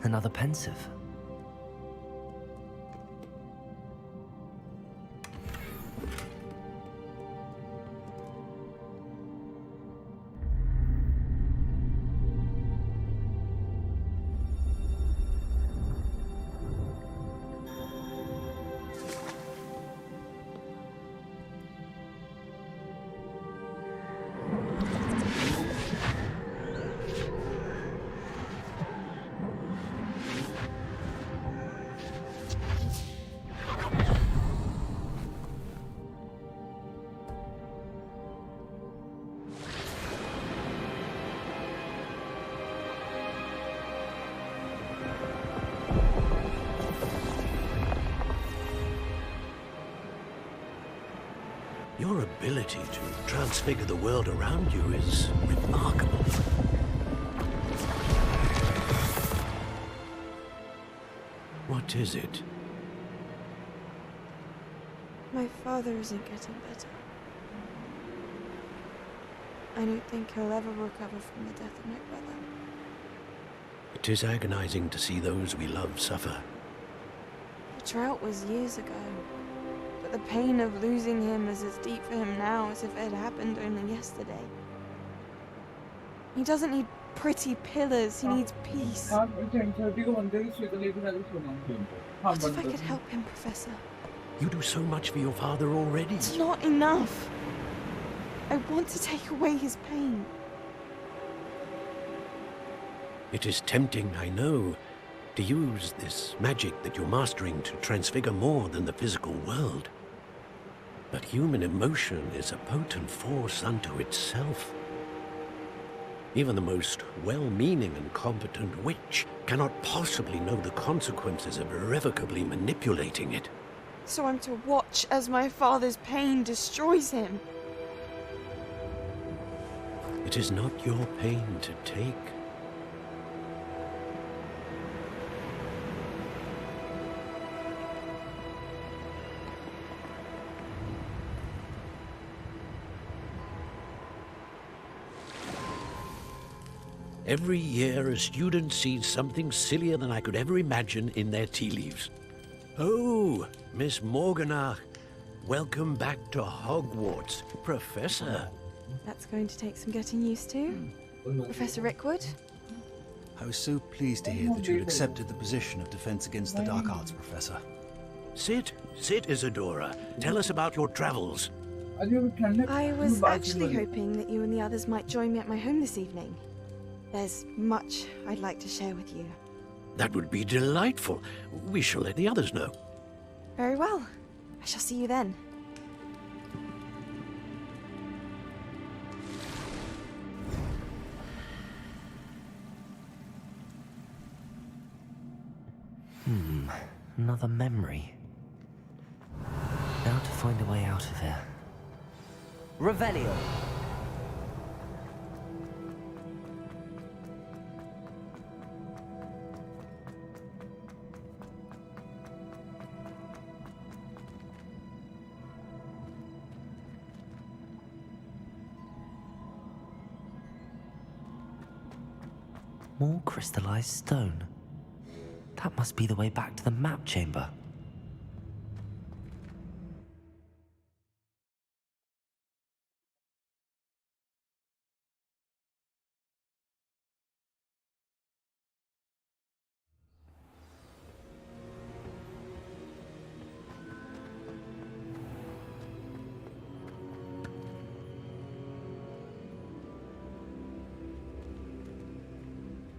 Another pensive.
Your ability to transfigure the world around you is remarkable. What is it?
My father isn't getting better. I don't think he'll ever recover from the death of my brother.
It is agonizing to see those we love suffer.
The drought was years ago, but the pain of losing him is as deep for him now as if it had happened only yesterday. He doesn't need pretty pillars, he needs peace. What if I could help him, Professor?
You do so much for your father already.
It's not enough. I want to take away his pain.
It is tempting, I know, to use this magic that you're mastering to transfigure more than the physical world. But human emotion is a potent force unto itself. Even the most well-meaning and competent witch cannot possibly know the consequences of irrevocably manipulating it.
So I'm to watch as my father's pain destroys him.
It is not your pain to take. Every year, a student sees something sillier than I could ever imagine in their tea leaves. Oh, Miss Morganach, welcome back to Hogwarts, Professor.
That's going to take some getting used to. Professor Rickwood?
I was so pleased to hear that you'd accepted the position of Defense Against the Dark Arts, Professor.
Sit, Isadora. Tell us about your travels.
I was actually hoping that you and the others might join me at my home this evening. There's much I'd like to share with you.
That would be delightful. We shall let the others know.
Very well. I shall see you then.
Another memory. Now to find a way out of here. Revelio. More crystallized stone. That must be the way back to the map chamber.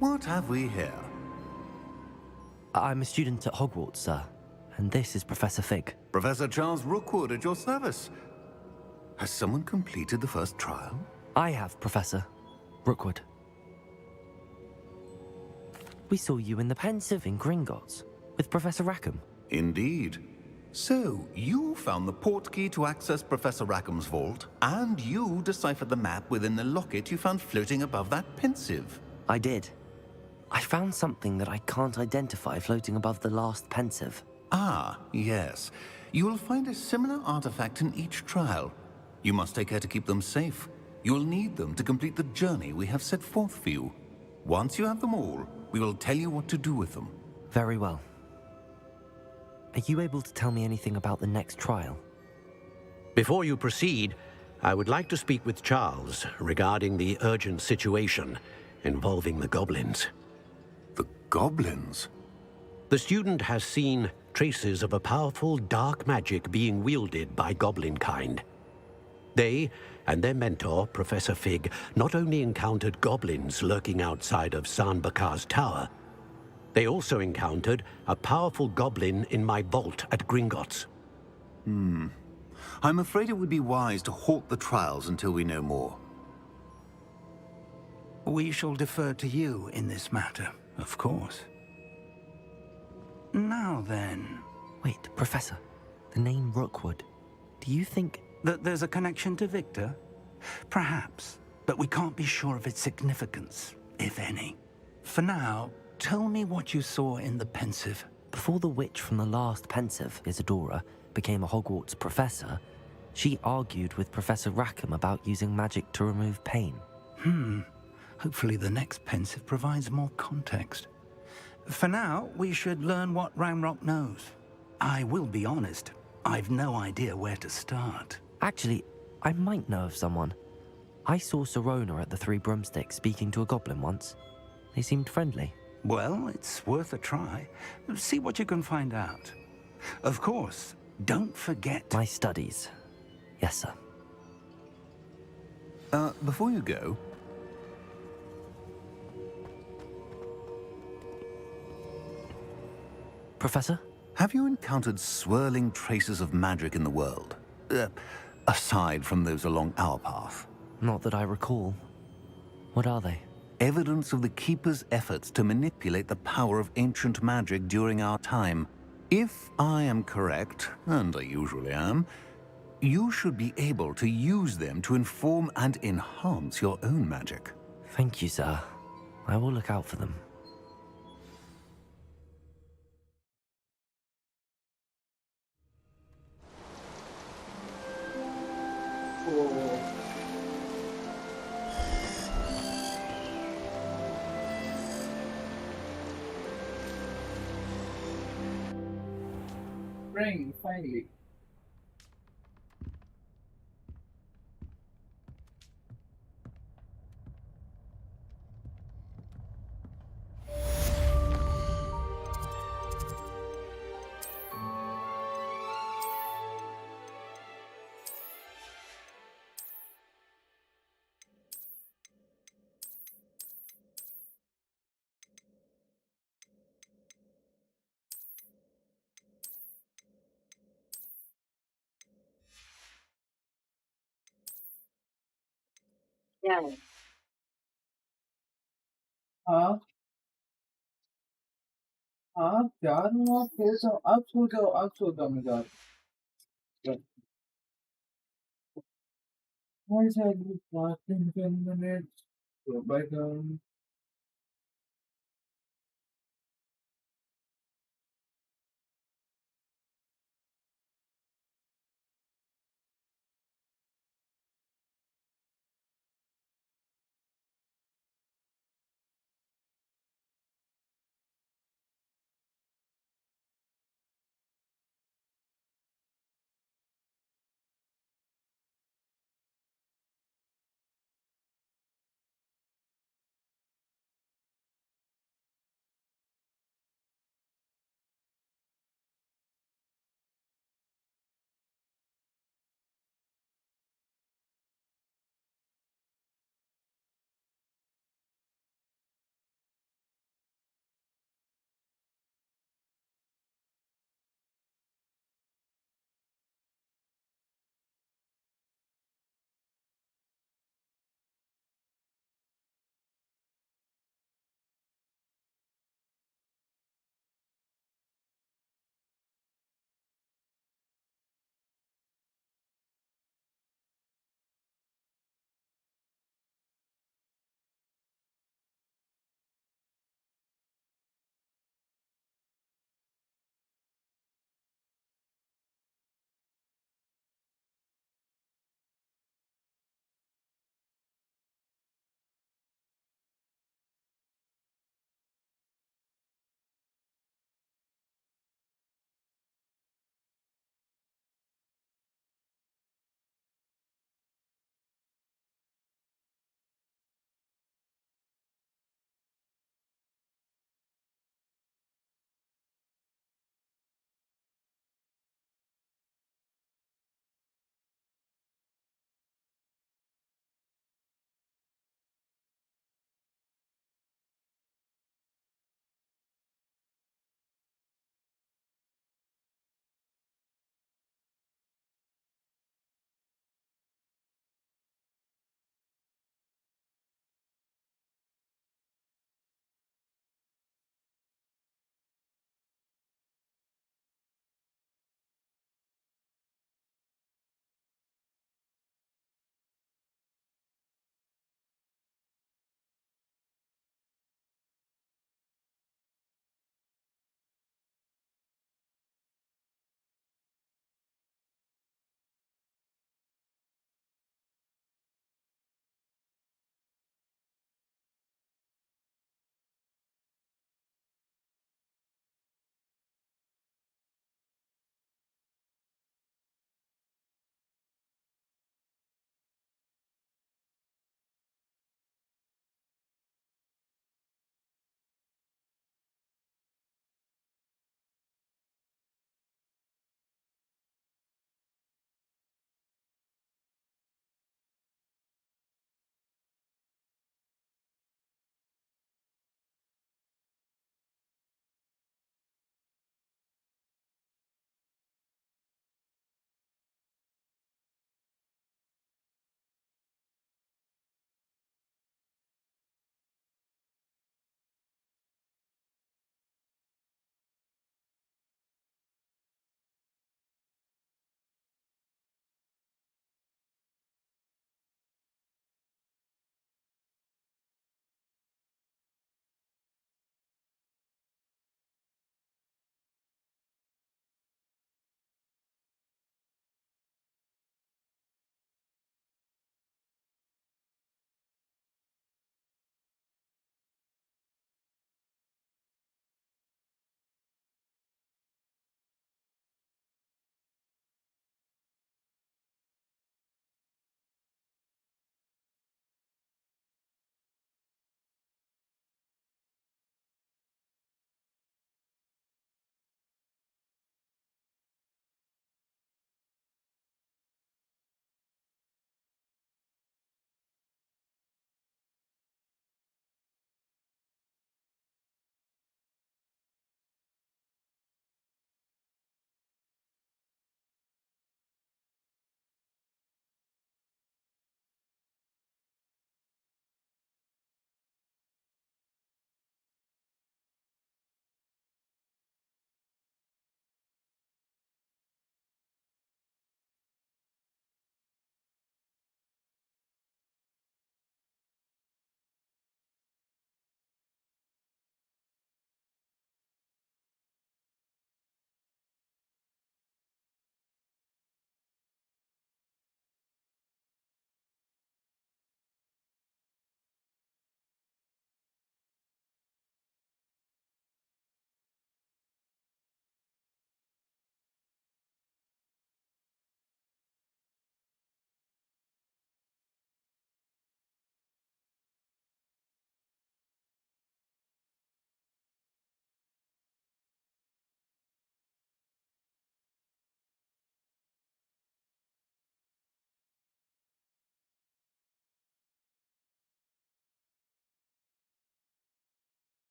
What have we here?
I'm a student at Hogwarts, sir. And this is Professor Fig.
Professor Charles Rookwood at your service. Has someone completed the first trial?
I have, Professor Rookwood. We saw you in the Pensive in Gringotts with Professor Rackham.
Indeed. So, you found the portkey to access Professor Rackham's vault, and you deciphered the map within the locket you found floating above that Pensive.
I did. I found something that I can't identify floating above the last Pensive.
Ah, yes. You will find a similar artifact in each trial. You must take care to keep them safe. You will need them to complete the journey we have set forth for you. Once you have them all, we will tell you what to do with them.
Very well. Are you able to tell me anything about the next trial?
Before you proceed, I would like to speak with Charles regarding the urgent situation involving the goblins.
The goblins?
The student has seen traces of a powerful dark magic being wielded by goblin kind. They and their mentor, Professor Fig, not only encountered goblins lurking outside of San Bakar's tower, they also encountered a powerful goblin in my vault at Gringotts.
I'm afraid it would be wise to halt the trials until we know more.
We shall defer to you in this matter, of course. Now then...
Wait, Professor. The name Rookwood. Do you think...
that there's a connection to Victor? Perhaps, but we can't be sure of its significance, if any. For now, tell me what you saw in the Pensive.
Before the witch from the last Pensive, Isadora, became a Hogwarts professor, she argued with Professor Rackham about using magic to remove pain.
Hopefully the next Pensive provides more context. For now, we should learn what Ranrock knows. I will be honest, I've no idea where to start.
Actually, I might know of someone. I saw Serona at the Three Broomsticks speaking to a goblin once. They seemed friendly.
Well, it's worth a try. See what you can find out. Of course, don't forget...
my studies. Yes, sir.
Before you go...
Professor?
Have you encountered swirling traces of magic in the world? Aside from those along our path?
Not that I recall. What are they?
Evidence of the Keeper's efforts to manipulate the power of ancient magic during our time. If I am correct, and I usually am, you should be able to use them to inform and enhance your own magic.
Thank you, sir. I will look out for them.
Spring, finally. हाँ हाँ यार मैं फिर से अब सो जाओ मैं यार why is I do last in 10 minutes go back down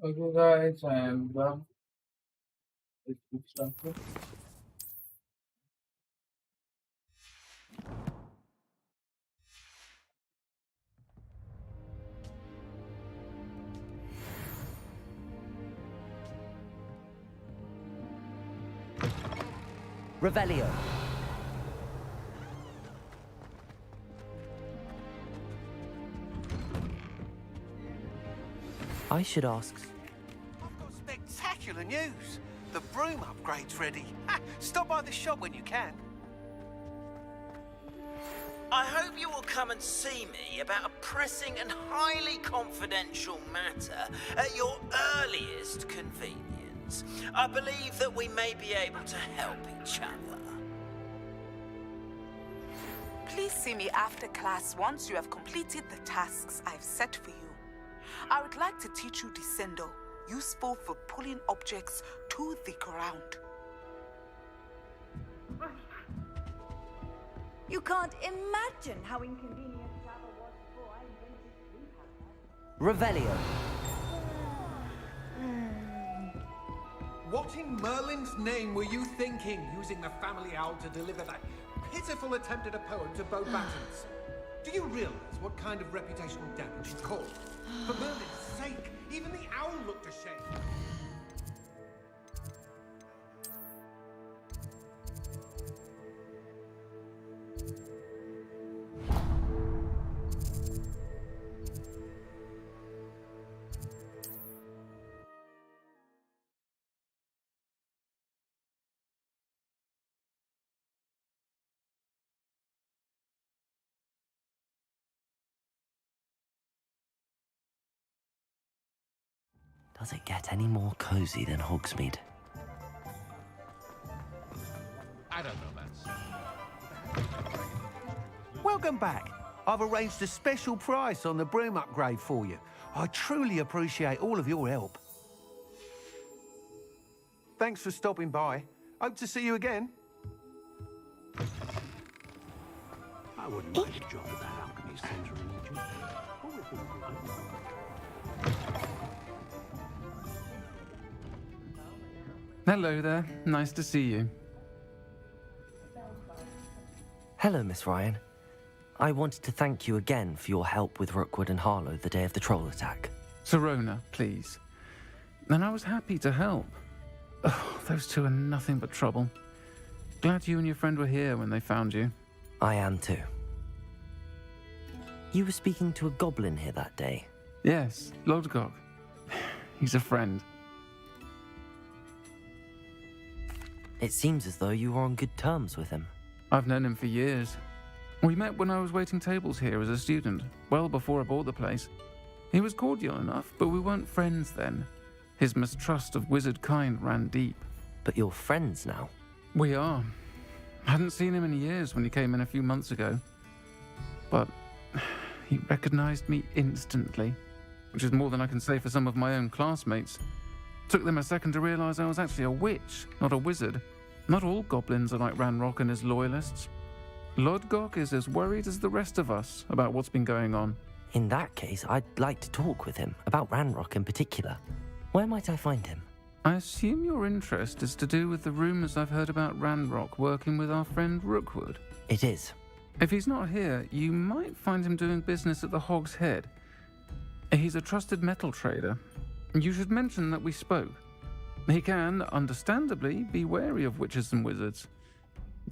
Okay, guys, I am done with this stuff.
Revelio. I should ask.
I've got spectacular news. The broom upgrade's ready. Stop by the shop when you can.
I hope you will come and see me about a pressing and highly confidential matter at your earliest convenience. I believe that we may be able to help each other.
Please see me after class once you have completed the tasks I've set for you. I would like to teach you Descendo, useful for pulling objects to the ground.
You can't imagine how inconvenient Java was before I invented
Revelio.
What in Merlin's name were you thinking, using the family owl to deliver that pitiful attempt at a poem to Beau Battens? Do you realize what kind of reputational damage it caused? For Merlin's sake, even the owl looked ashamed.
Does it get any more cozy than Hogsmeade?
I don't know that.
Welcome back. I've arranged a special price on the broom upgrade for you. I truly appreciate all of your help. Thanks for stopping by. Hope to see you again.
I wouldn't mind a job at that alchemy centre in Egypt.
Hello there. Nice to see you.
Hello, Miss Ryan. I wanted to thank you again for your help with Rookwood and Harlow the day of the troll attack.
Serona, please. And I was happy to help. Oh, those two are nothing but trouble. Glad you and your friend were here when they found you.
I am too. You were speaking to a goblin here that day.
Yes, Lodgok. He's a friend.
It seems as though you were on good terms with him.
I've known him for years. We met when I was waiting tables here as a student, well before I bought the place. He was cordial enough, but we weren't friends then. His mistrust of wizard kind ran deep.
But you're friends now?
We are. I hadn't seen him in years when he came in a few months ago. But he recognized me instantly, which is more than I can say for some of my own classmates. Took them a second to realize I was actually a witch, not a wizard. Not all goblins are like Ranrock and his loyalists. Lodgok is as worried as the rest of us about what's been going on.
In that case, I'd like to talk with him, about Ranrock in particular. Where might I find him?
I assume your interest is to do with the rumors I've heard about Ranrock working with our friend Rookwood.
It is.
If he's not here, you might find him doing business at the Hog's Head. He's a trusted metal trader. You should mention that we spoke. He can, understandably, be wary of witches and wizards,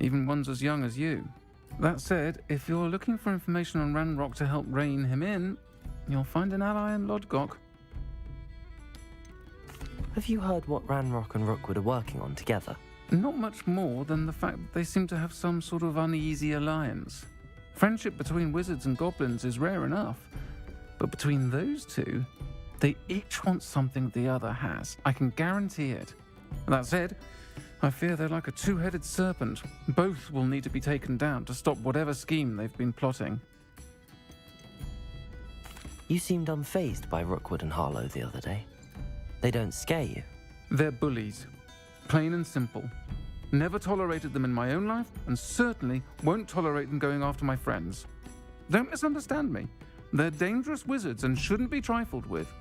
even ones as young as you. That said, if you're looking for information on Ranrock to help rein him in, you'll find an ally in Lodgok.
Have you heard what Ranrock and Rookwood are working on together?
Not much more than the fact that they seem to have some sort of uneasy alliance. Friendship between wizards and goblins is rare enough, but between those two, they each want something the other has. I can guarantee it. That said, I fear they're like a two-headed serpent. Both will need to be taken down to stop whatever scheme they've been plotting.
You seemed unfazed by Rookwood and Harlow the other day. They don't scare you.
They're bullies. Plain and simple. Never tolerated them in my own life, and certainly won't tolerate them going after my friends. Don't misunderstand me. They're dangerous wizards and shouldn't be trifled with.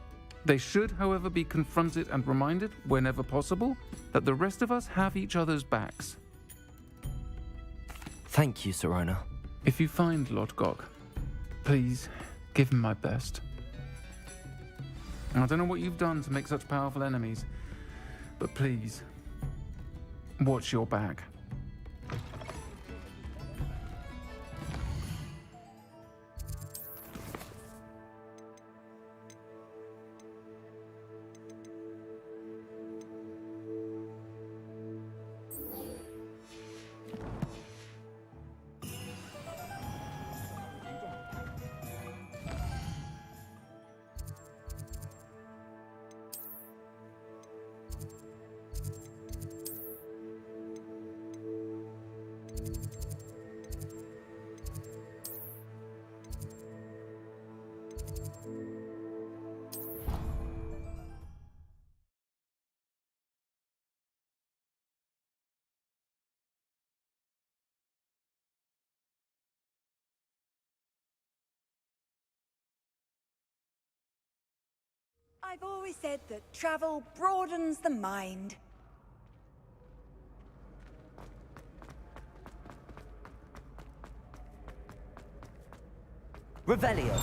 They should, however, be confronted and reminded, whenever possible, that the rest of us have each other's backs.
Thank you, Sirona.
If you find Lord Gok, please give him my best. I don't know what you've done to make such powerful enemies, but please, watch your back.
I've always said that travel broadens the mind.
Revelio.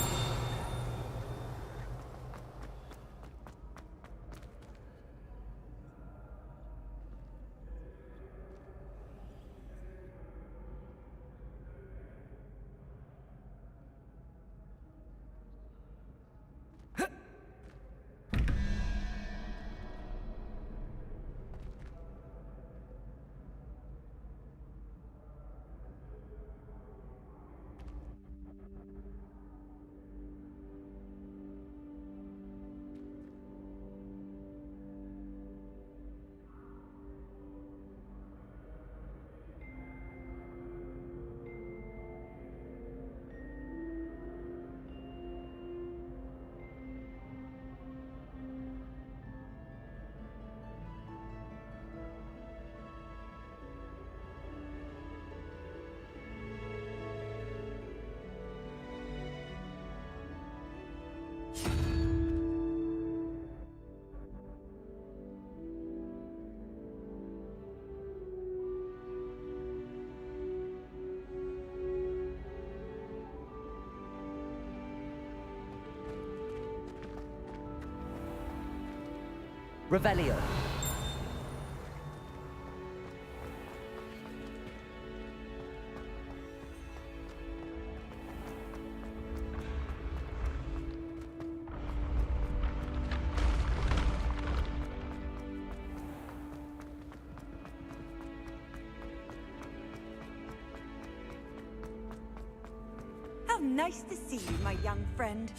Revelio.
How nice to see you, my young friend.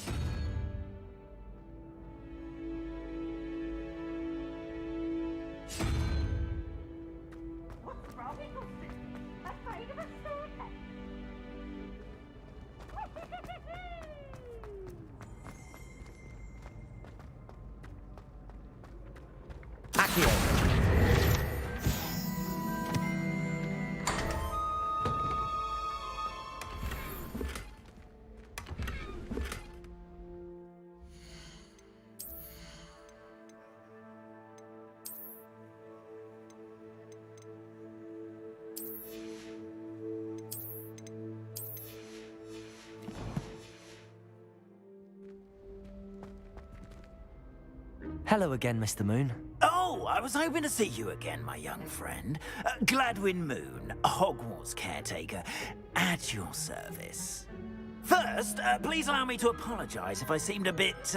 Hello again, Mr. Moon.
Oh, I was hoping to see you again, my young friend. Gladwin Moon, Hogwarts caretaker, at your service. First, please allow me to apologize if I seemed a bit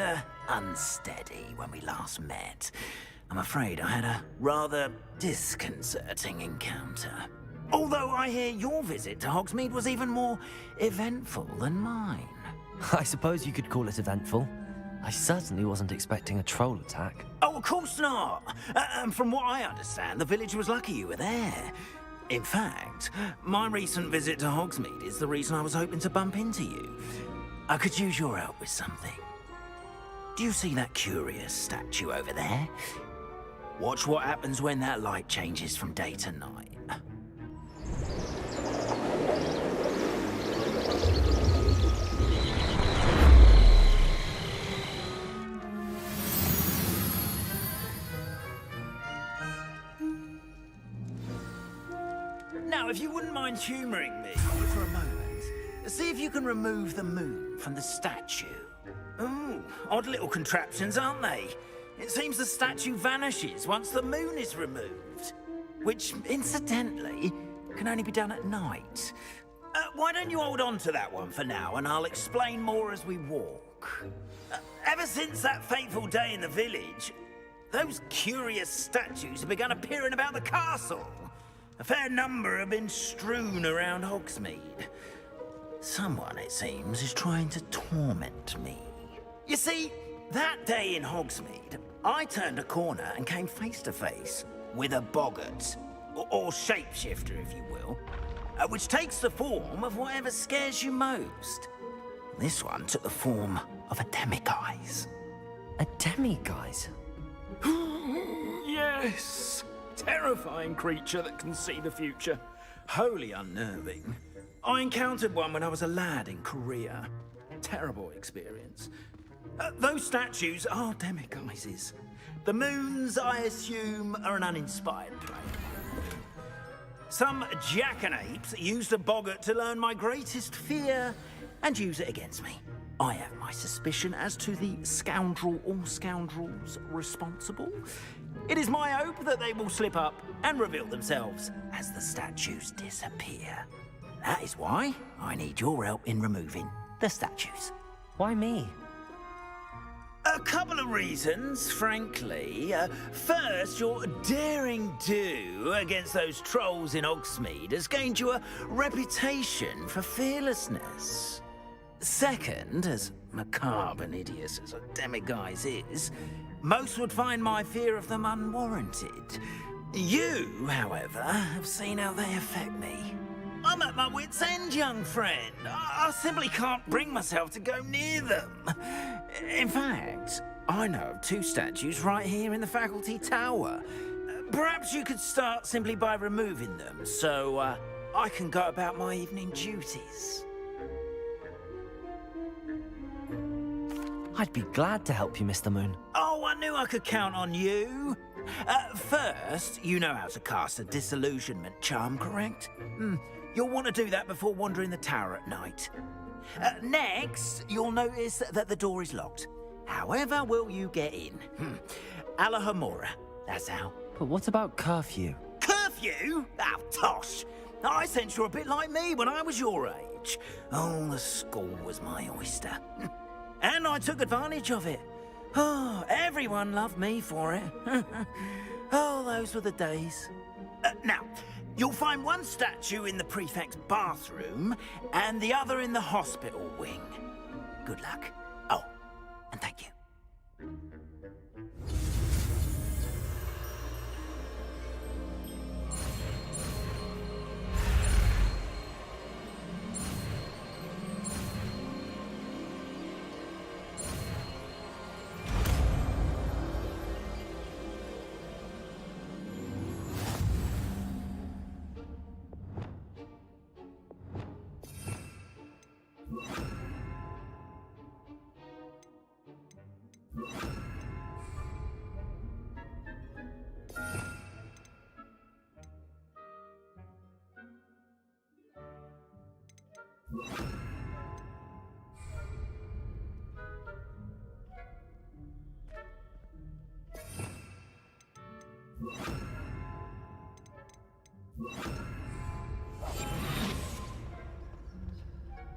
unsteady when we last met. I'm afraid I had a rather disconcerting encounter. Although I hear your visit to Hogsmeade was even more eventful than mine.
I suppose you could call it eventful. I certainly wasn't expecting a troll attack.
Oh, of course not. And from what I understand, the village was lucky you were there. In fact, my recent visit to Hogsmeade is the reason I was hoping to bump into you. I could use your help with something. Do you see that curious statue over there? Watch what happens when that light changes from day to night. Now, if you wouldn't mind humouring me for a moment, see if you can remove the moon from the statue. Ooh, odd little contraptions, aren't they? It seems the statue vanishes once the moon is removed. Which, incidentally, can only be done at night. Why don't you hold on to that one for now, and I'll explain more as we walk. Ever since that fateful day in the village, those curious statues have begun appearing about the castle. A fair number have been strewn around Hogsmeade. Someone, it seems, is trying to torment me. You see, that day in Hogsmeade, I turned a corner and came face to face with a boggart, or shapeshifter, if you will, which takes the form of whatever scares you most. This one took the form of a demiguise.
A demiguise?
Yes! Terrifying creature that can see the future. Wholly unnerving. I encountered one when I was a lad in Korea. Terrible experience. Those statues are demiguises. The moons, I assume, are an uninspired play. Some jackanapes used a boggart to learn my greatest fear and use it against me. I have my suspicion as to the scoundrel or scoundrels responsible. It is my hope that they will slip up and reveal themselves as the statues disappear. That is why I need your help in removing the statues.
Why me?
A couple of reasons, frankly. First, your daring do against those trolls in Hogsmeade has gained you a reputation for fearlessness. Second, as macabre and hideous as a demiguise is, most would find my fear of them unwarranted. You, however, have seen how they affect me. I'm at my wit's end, young friend. I simply can't bring myself to go near them. In fact, I know of two statues right here in the faculty tower. Perhaps you could start simply by removing them, so I can go about my evening duties.
I'd be glad to help you, Mr. Moon.
Oh, I knew I could count on you. First, you know how to cast a disillusionment charm, correct? You'll want to do that before wandering the tower at night. Next, you'll notice that the door is locked. However will you get in? Alahomora, that's how.
But what about curfew?
Curfew? Oh, tosh. I sense you're a bit like me when I was your age. Oh, the school was my oyster. And I took advantage of it. Oh, everyone loved me for it. Oh, those were the days. Now, you'll find one statue in the prefect's bathroom and the other in the hospital wing. Good luck. Oh, and thank you.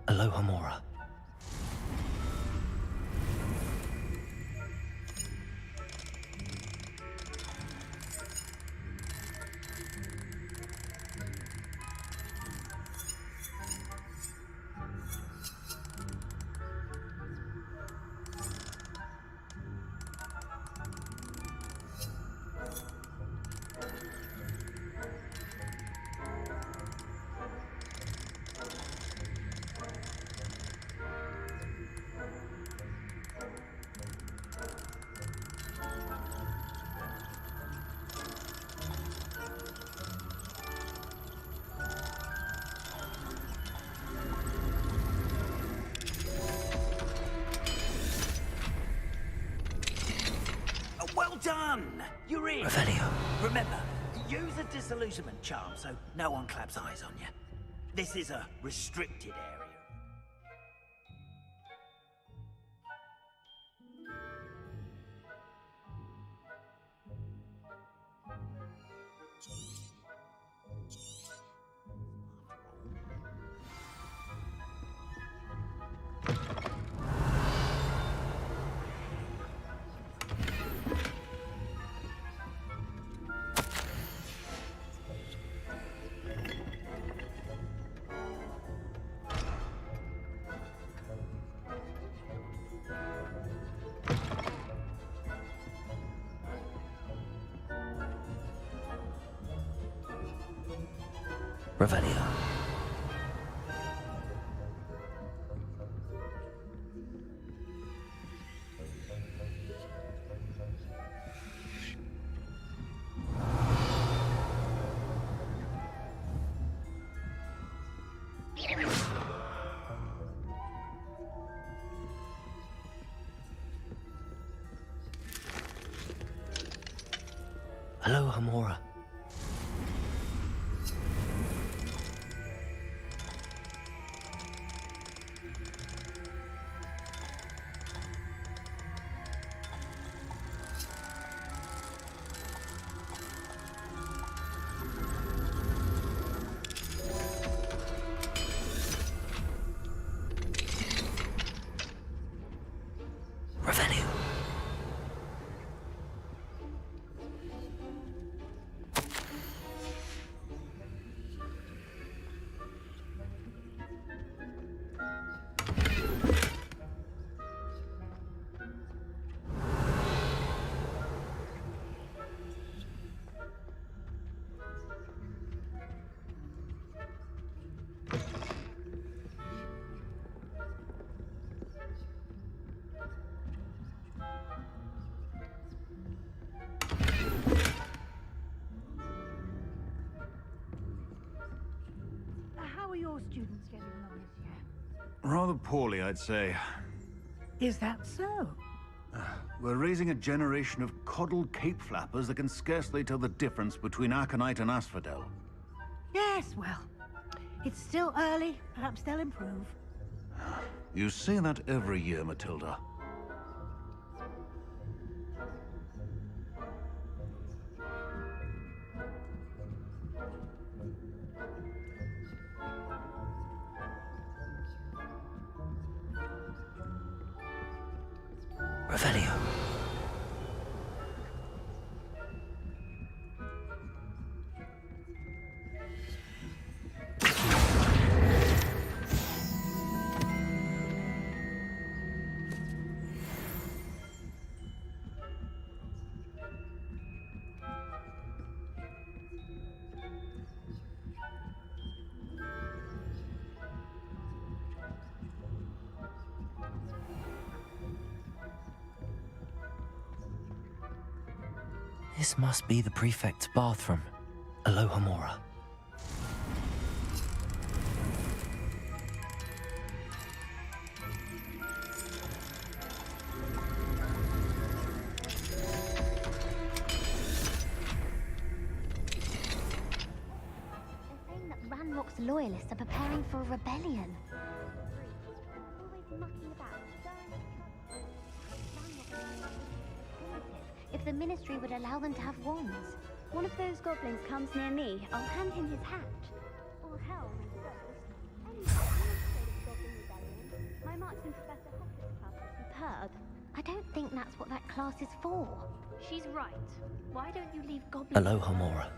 Alohomora.
Well done! You're in.
Revelio.
Remember, use a disillusionment charm so no one claps eyes on you. This is a restricted area.
Revelio. Hello, Hamora. Revelio.
How are your students getting along this year?
Rather poorly, I'd say.
Is that so?
We're raising a generation of coddled cape flappers that can scarcely tell the difference between Aconite and Asphodel.
Yes, well, it's still early. Perhaps they'll improve.
You say that every year, Matilda.
Revelio. This must be the prefect's bathroom. Aloha Mora.
They're saying that Ranrock's loyalists are preparing for a rebellion. Always mucking about. If the Ministry would allow them to have wands.
One of those goblins comes near me, I'll hand him his hat. Or helm, I suppose. Anyway, my marksman Professor Hogwarts class is superb.
I don't think that's what that class is for.
She's right. Why don't you leave goblins?
Aloha Mora.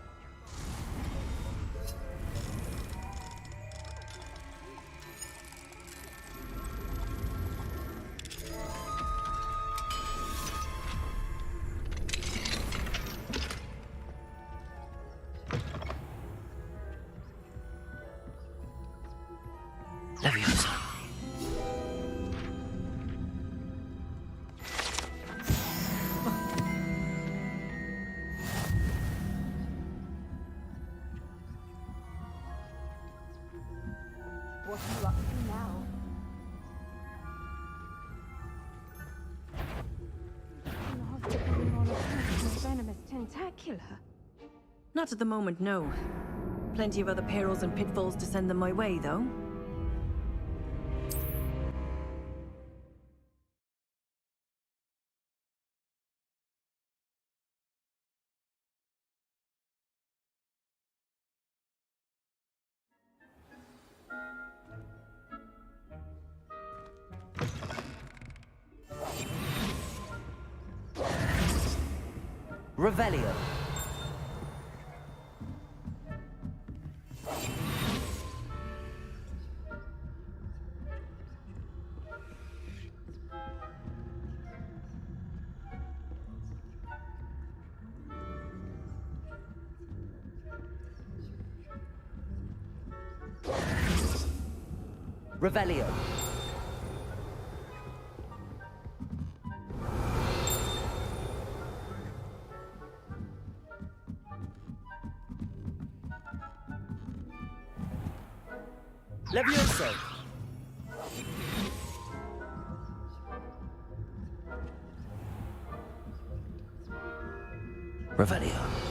Leviosa.
What are you up to now? In the hospital, you're on a venomous tentacular.
Not at the moment, no. Plenty of other perils and pitfalls to send them my way, though.
Revelio. Revelio. Levioso. Revelio.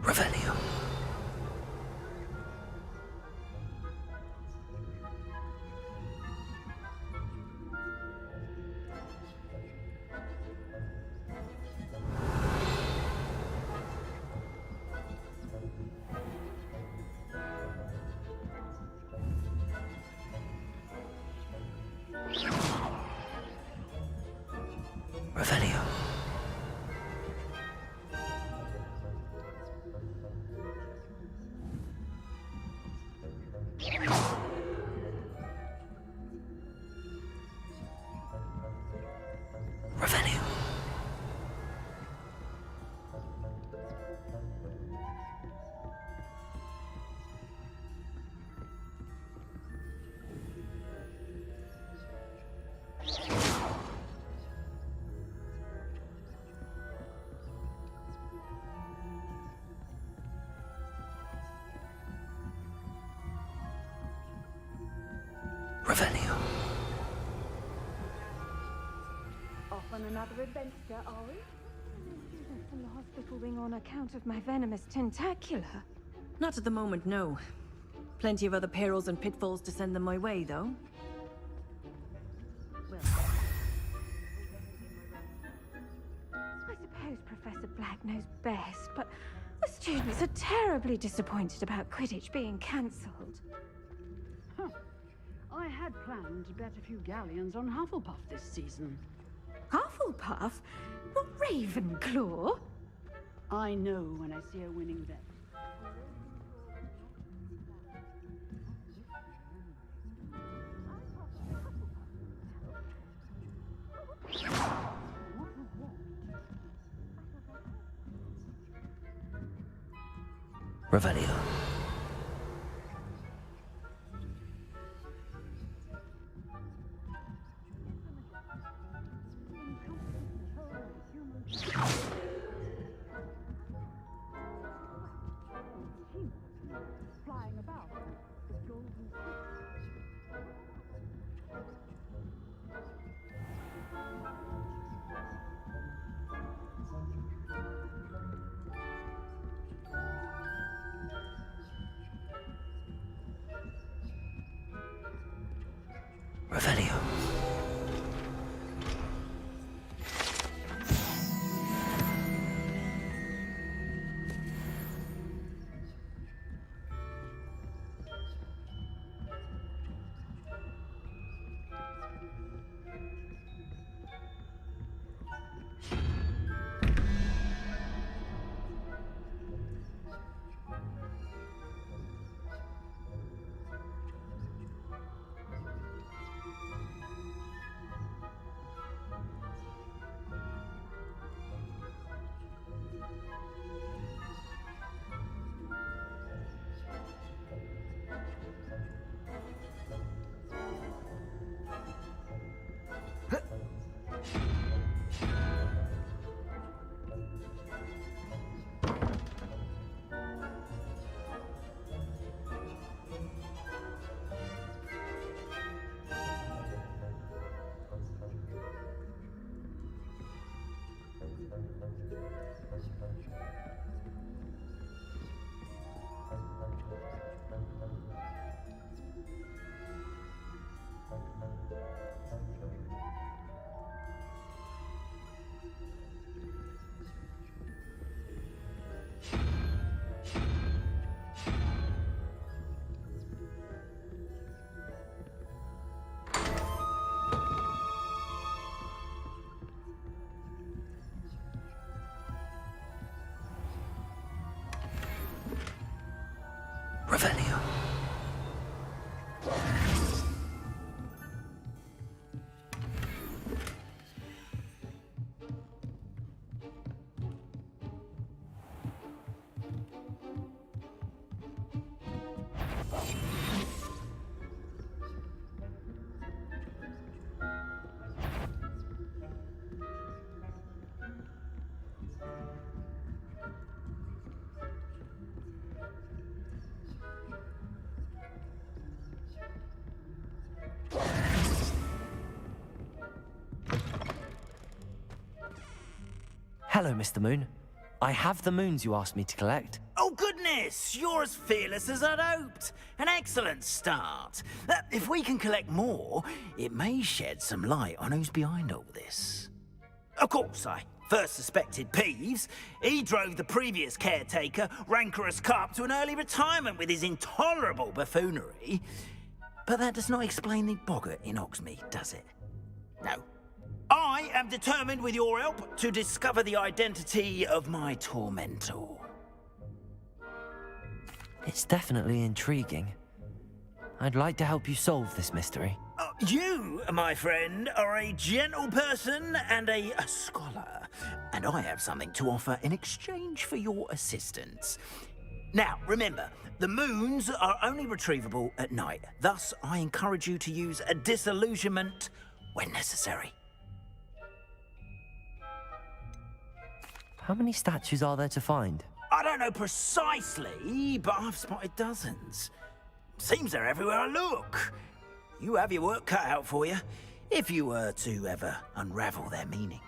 Revelio. Revelio. Revelio. Revelio.
Off on another adventure, are we? Students from the hospital wing on account of my venomous tentacular.
Not at the moment, no. Plenty of other perils and pitfalls to send them my way, though.
Well, I suppose Professor Black knows best, but the students are terribly disappointed about Quidditch being cancelled.
Huh. I had planned to bet a few galleons on Hufflepuff this season.
Hufflepuff? Not Ravenclaw?
I know when I see a winning bet.
Revelio.
Flying about with golden
Revelio. Hello, Mr. Moon. I have the moons you asked me to collect.
Oh, goodness! You're as fearless as I'd hoped. An excellent start. If we can collect more, it may shed some light on who's behind all this. Of course, I first suspected Peeves. He drove the previous caretaker, Rancorous Carp, to an early retirement with his intolerable buffoonery. But that does not explain the boggart in Hogsmeade, does it? No. I am determined, with your help, to discover the identity of my tormentor.
It's definitely intriguing. I'd like to help you solve this mystery.
You, my friend, are a gentle person and a scholar, and I have something to offer in exchange for your assistance. Now, remember, the moons are only retrievable at night. Thus, I encourage you to use a disillusionment when necessary.
How many statues are there to find?
I don't know precisely, but I've spotted dozens. Seems they're everywhere I look. You have your work cut out for you, if you were to ever unravel their meaning.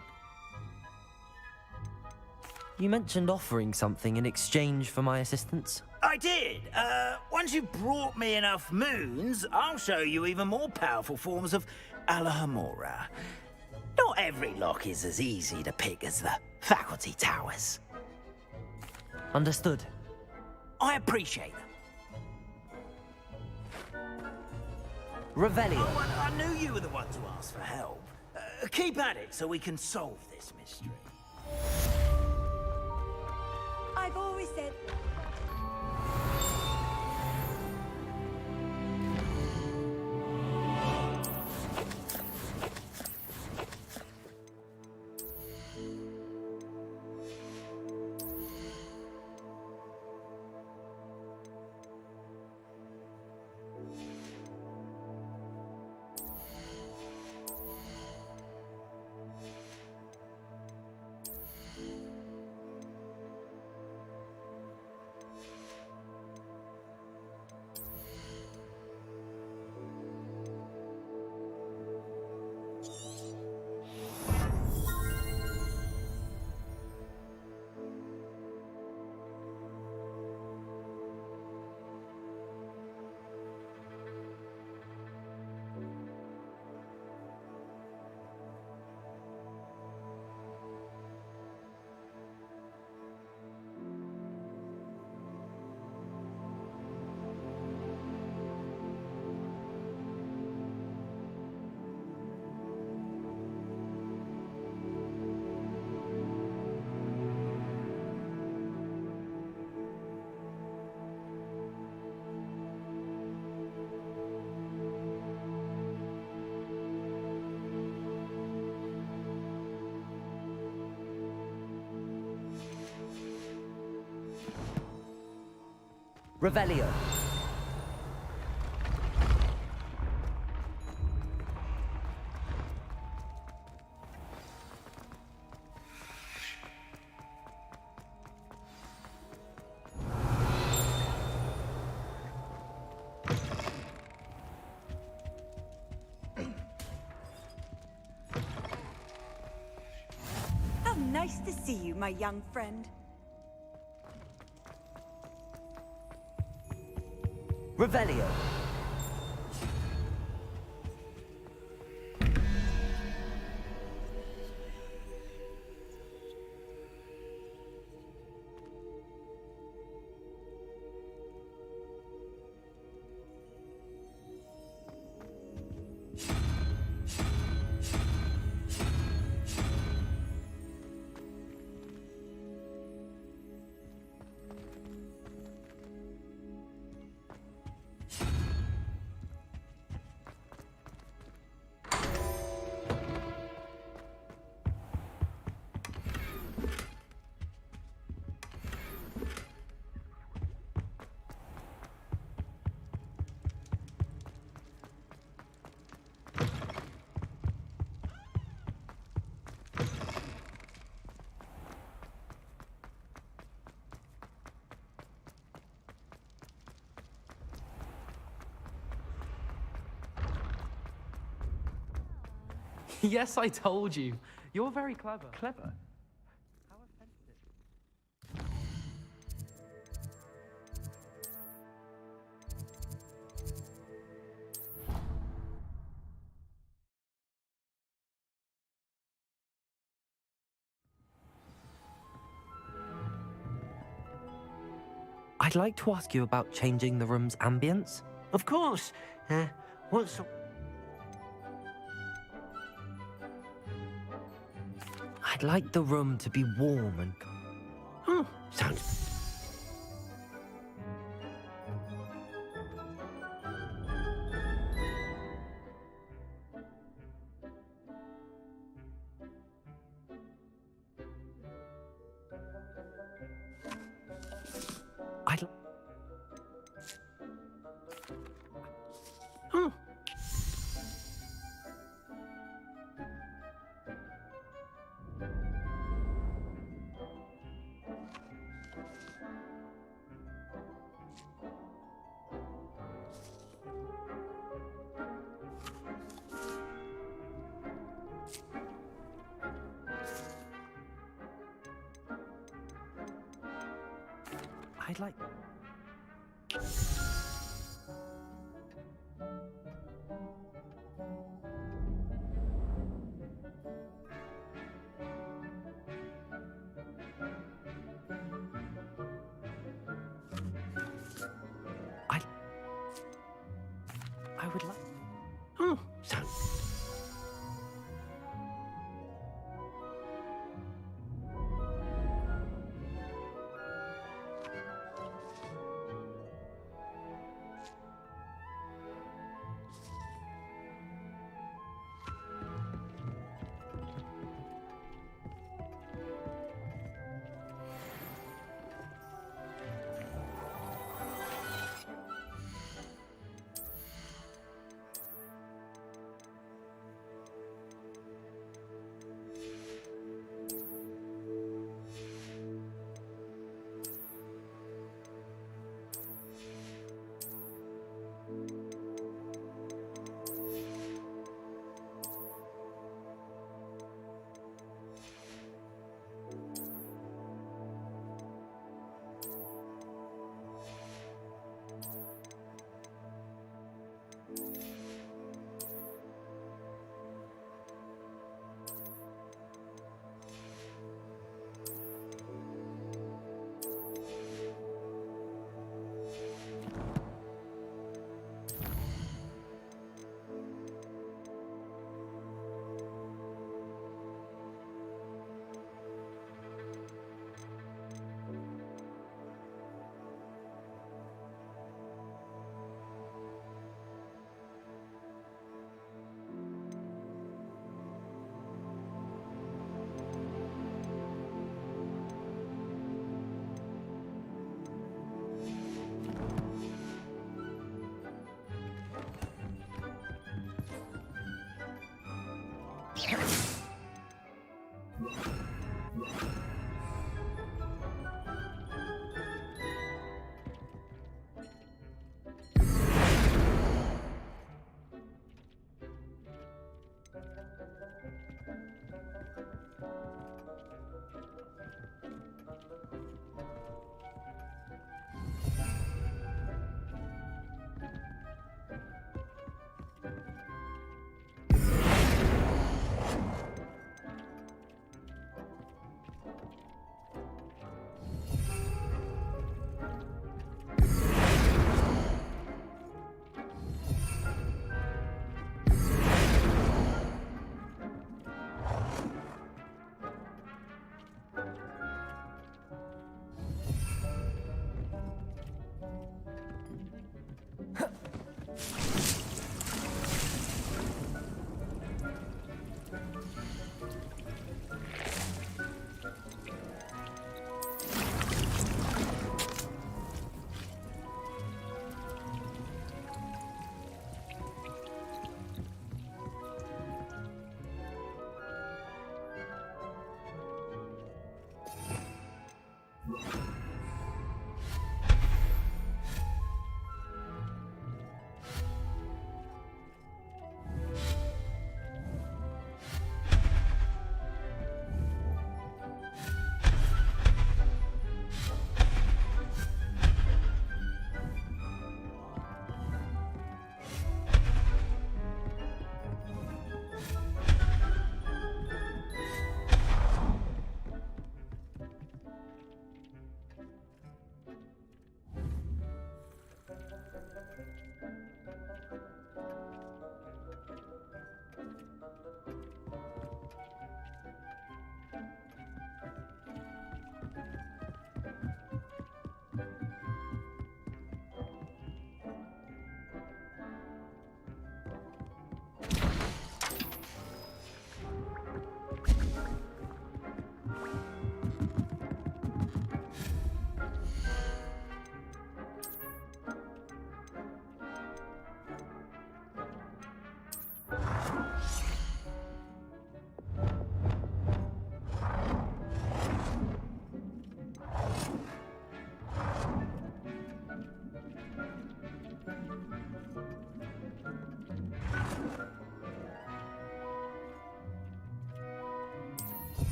You mentioned offering something in exchange for my assistance.
I did. Once you've brought me enough moons, I'll show you even more powerful forms of Alohomora. Not every lock is as easy to pick as the faculty towers.
Understood.
I appreciate it.
Revelio.
Oh, I knew you were the one to ask for help. Keep at it so we can solve this mystery.
I've always said...
Revelio.
How nice to see you, my young friend.
Revelio.
Yes, I told you. You're very clever. Clever?
I'd like to ask you about changing the room's ambience.
Of course. What's...
I'd like the room to be warm and...
Oh, sounds... Oh.
I'd like... I would like...
Oh, sounds...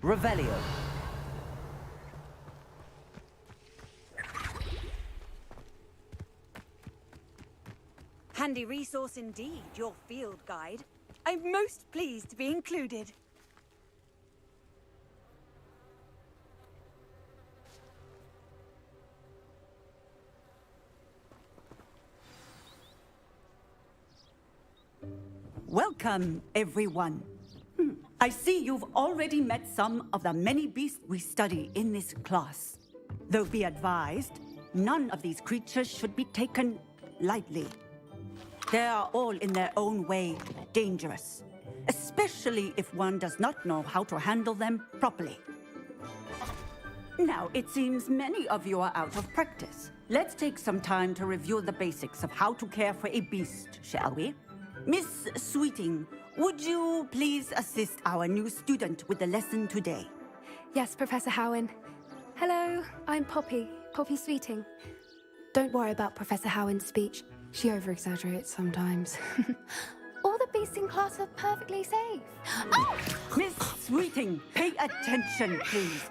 Revelio.
Handy resource indeed, your field guide. I'm most pleased to be included.
Welcome, everyone. I see you've already met some of the many beasts we study in this class. Though be advised, none of these creatures should be taken lightly. They are all in their own way dangerous, especially if one does not know how to handle them properly. Now, it seems many of you are out of practice. Let's take some time to review the basics of how to care for a beast, shall we? Miss Sweeting, would you please assist our new student with the lesson today?
Yes, Professor Howen. Hello, I'm Poppy Sweeting. Don't worry about Professor Howen's speech. She over-exaggerates sometimes. All the beasts in class are perfectly safe. Oh!
Miss Sweeting, pay attention, please.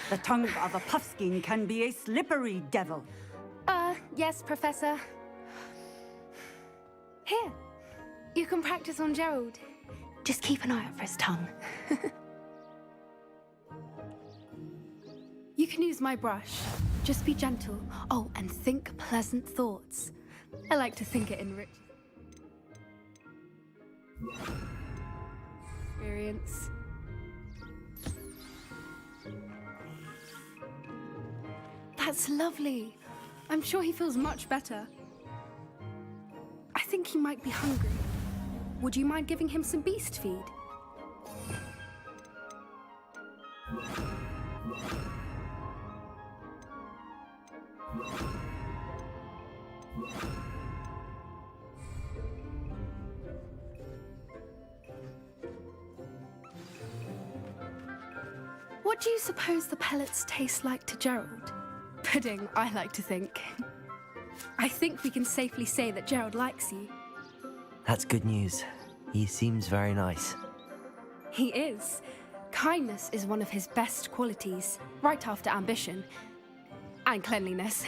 The tongue of a puffskein can be a slippery devil.
Yes, Professor. Here, you can practice on Gerald. Just keep an eye out for his tongue. You can use my brush. Just be gentle. Oh, and think pleasant thoughts. I like to think it enriches experience. That's lovely. I'm sure he feels much better. I think he might be hungry. Would you mind giving him some beast feed? What do you suppose the pellets taste like to Gerald? Pudding, I like to think. I think we can safely say that Gerald likes you.
That's good news. He seems very nice.
He is. Kindness is one of his best qualities, right after ambition. And cleanliness.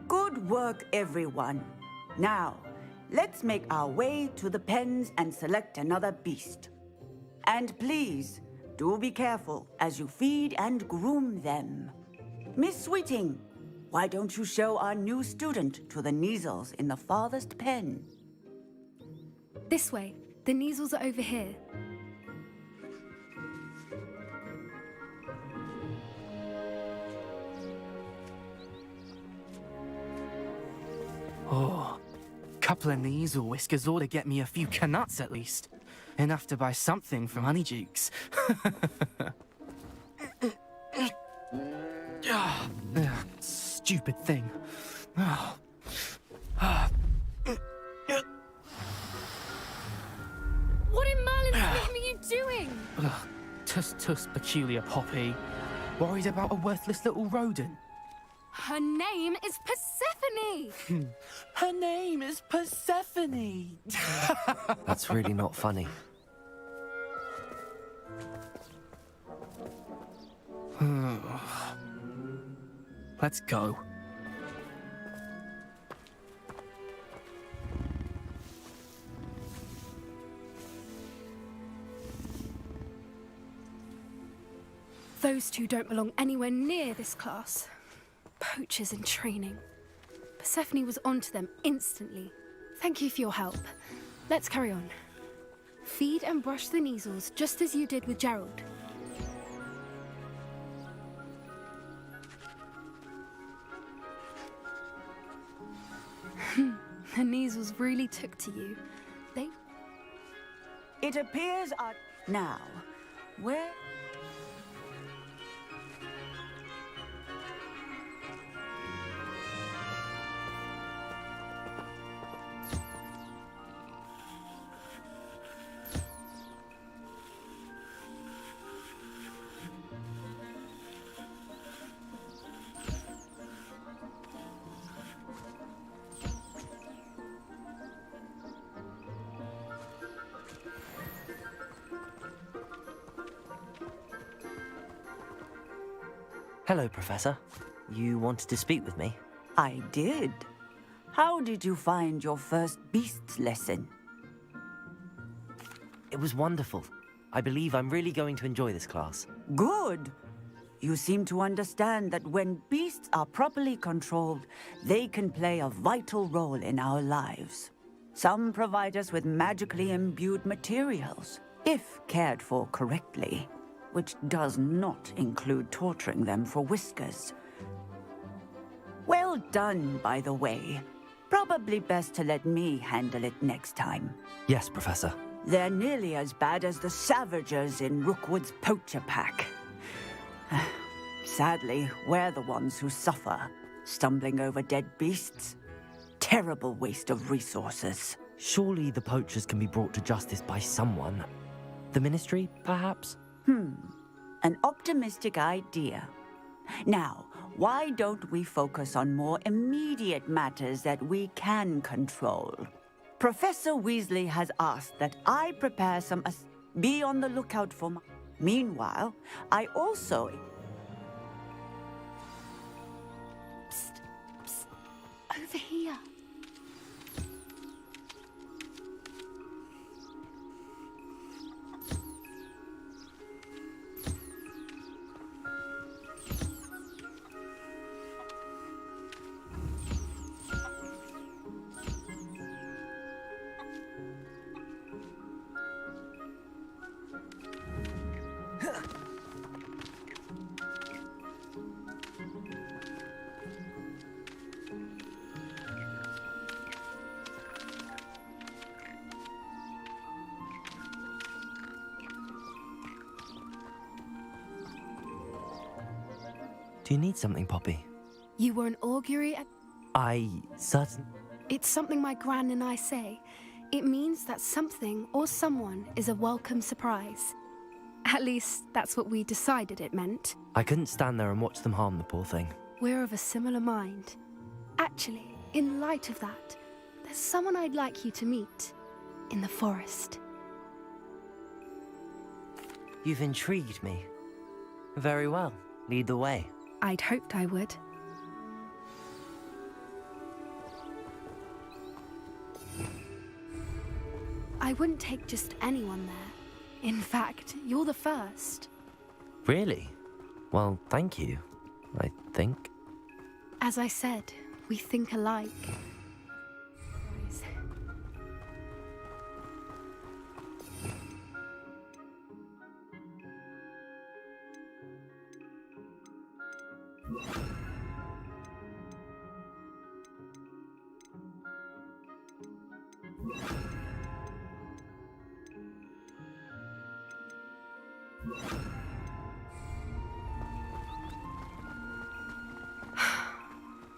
Good work, everyone. Now, let's make our way to the pens and select another beast. And please, do be careful as you feed and groom them. Miss Sweeting, why don't you show our new student to the Neasels in the farthest pen?
This way. The Neasels are over here.
Oh, couple of Neasel whiskers ought to get me a few canuts at least. Enough to buy something from Honeydukes. Stupid thing.
What in Merlin's name are you doing?
Tuss, peculiar Poppy. Worried about a worthless little rodent.
Her name is Persephone!
Her name is Persephone!
That's really not funny.
Let's go.
Those two don't belong anywhere near this class. Poachers in training. Persephone was onto them instantly. Thank you for your help. Let's carry on. Feed and brush the Neasels just as you did with Gerald. The Neasels really took to you. They...
It appears now, where...
Hello, Professor. You wanted to speak with me?
I did. How did you find your first beasts lesson?
It was wonderful. I believe I'm really going to enjoy this class.
Good. You seem to understand that when beasts are properly controlled, they can play a vital role in our lives. Some provide us with magically imbued materials, if cared for correctly, which does not include torturing them for whiskers. Well done, by the way. Probably best to let me handle it next time.
Yes, Professor.
They're nearly as bad as the Savagers in Rookwood's poacher pack. Sadly, we're the ones who suffer, stumbling over dead beasts. Terrible waste of resources.
Surely the poachers can be brought to justice by someone. The Ministry, perhaps?
An optimistic idea. Now, why don't we focus on more immediate matters that we can control? Professor Weasley has asked that I prepare some... Be on the lookout for... Meanwhile, I also...
Psst, psst. Over here.
Do you need something, Poppy?
You were an augury at...
I certainly...
It's something my gran and I say. It means that something or someone is a welcome surprise. At least, that's what we decided it meant.
I couldn't stand there and watch them harm the poor thing.
We're of a similar mind. Actually, in light of that, there's someone I'd like you to meet. In the forest.
You've intrigued me. Very well. Lead the way.
I'd hoped I would. I wouldn't take just anyone there. In fact, you're the first.
Really? Well, thank you, I think.
As I said, we think alike.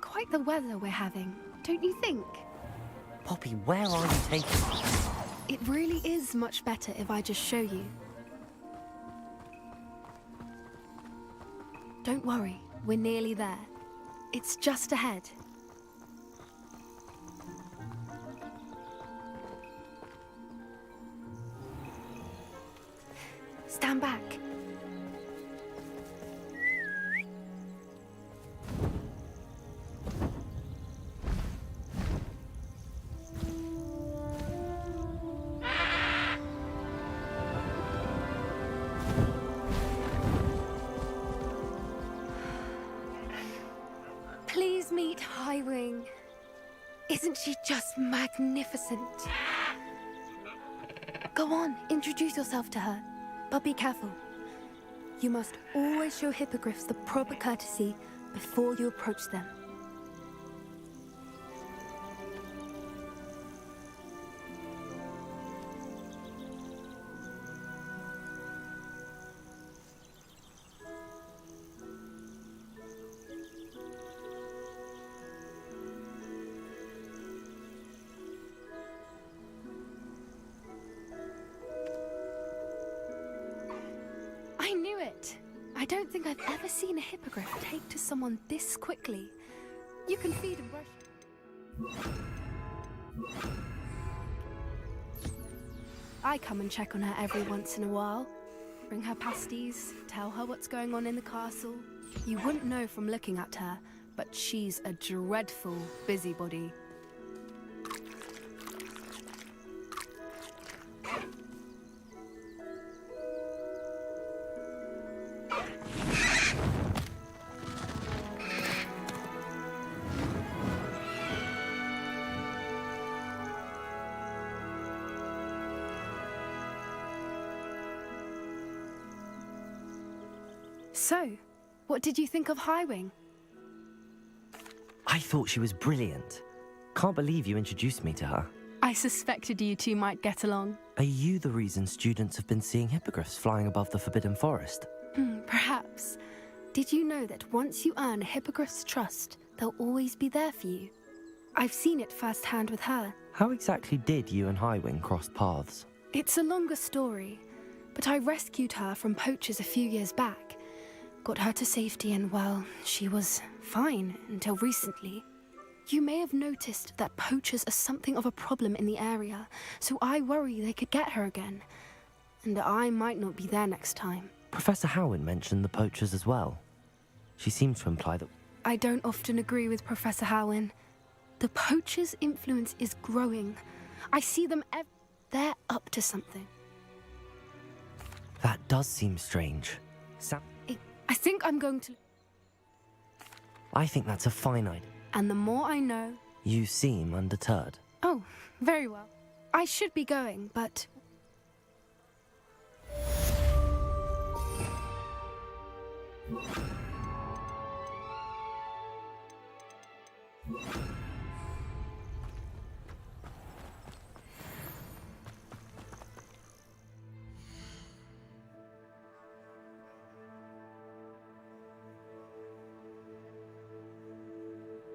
Quite the weather we're having, don't you think?
Poppy, where are you taking me?
It really is much better if I just show you. Don't worry, we're nearly there. It's just ahead. Stand back. meet Highwing. Isn't she just magnificent? Go on, introduce yourself to her. But be careful. You must always show hippogriffs the proper courtesy before you approach them. I knew it! I don't think I've ever seen a hippogriff take to someone this quickly. You can feed and brush. I come and check on her every once in a while. Bring her pasties, tell her what's going on in the castle. You wouldn't know from looking at her, but she's a dreadful busybody. So, what did you think of Highwing?
I thought she was brilliant. Can't believe you introduced me to her.
I suspected you two might get along.
Are you the reason students have been seeing hippogriffs flying above the Forbidden Forest?
Perhaps. Did you know that once you earn a hippogriff's trust, they'll always be there for you? I've seen it firsthand with her.
How exactly did you and Highwing cross paths?
It's a longer story, but I rescued her from poachers a few years back. Got her to safety and, well, she was fine until recently. You may have noticed that poachers are something of a problem in the area, so I worry they could get her again. And I might not be there next time.
Professor Howin mentioned the poachers as well. She seemed to imply that...
I don't often agree with Professor Howin. The poachers' influence is growing. I see them they're up to something.
That does seem strange.
I think I'm going to...
I think that's a fine idea.
And the more I know...
You seem undeterred.
Oh, very well. I should be going, but...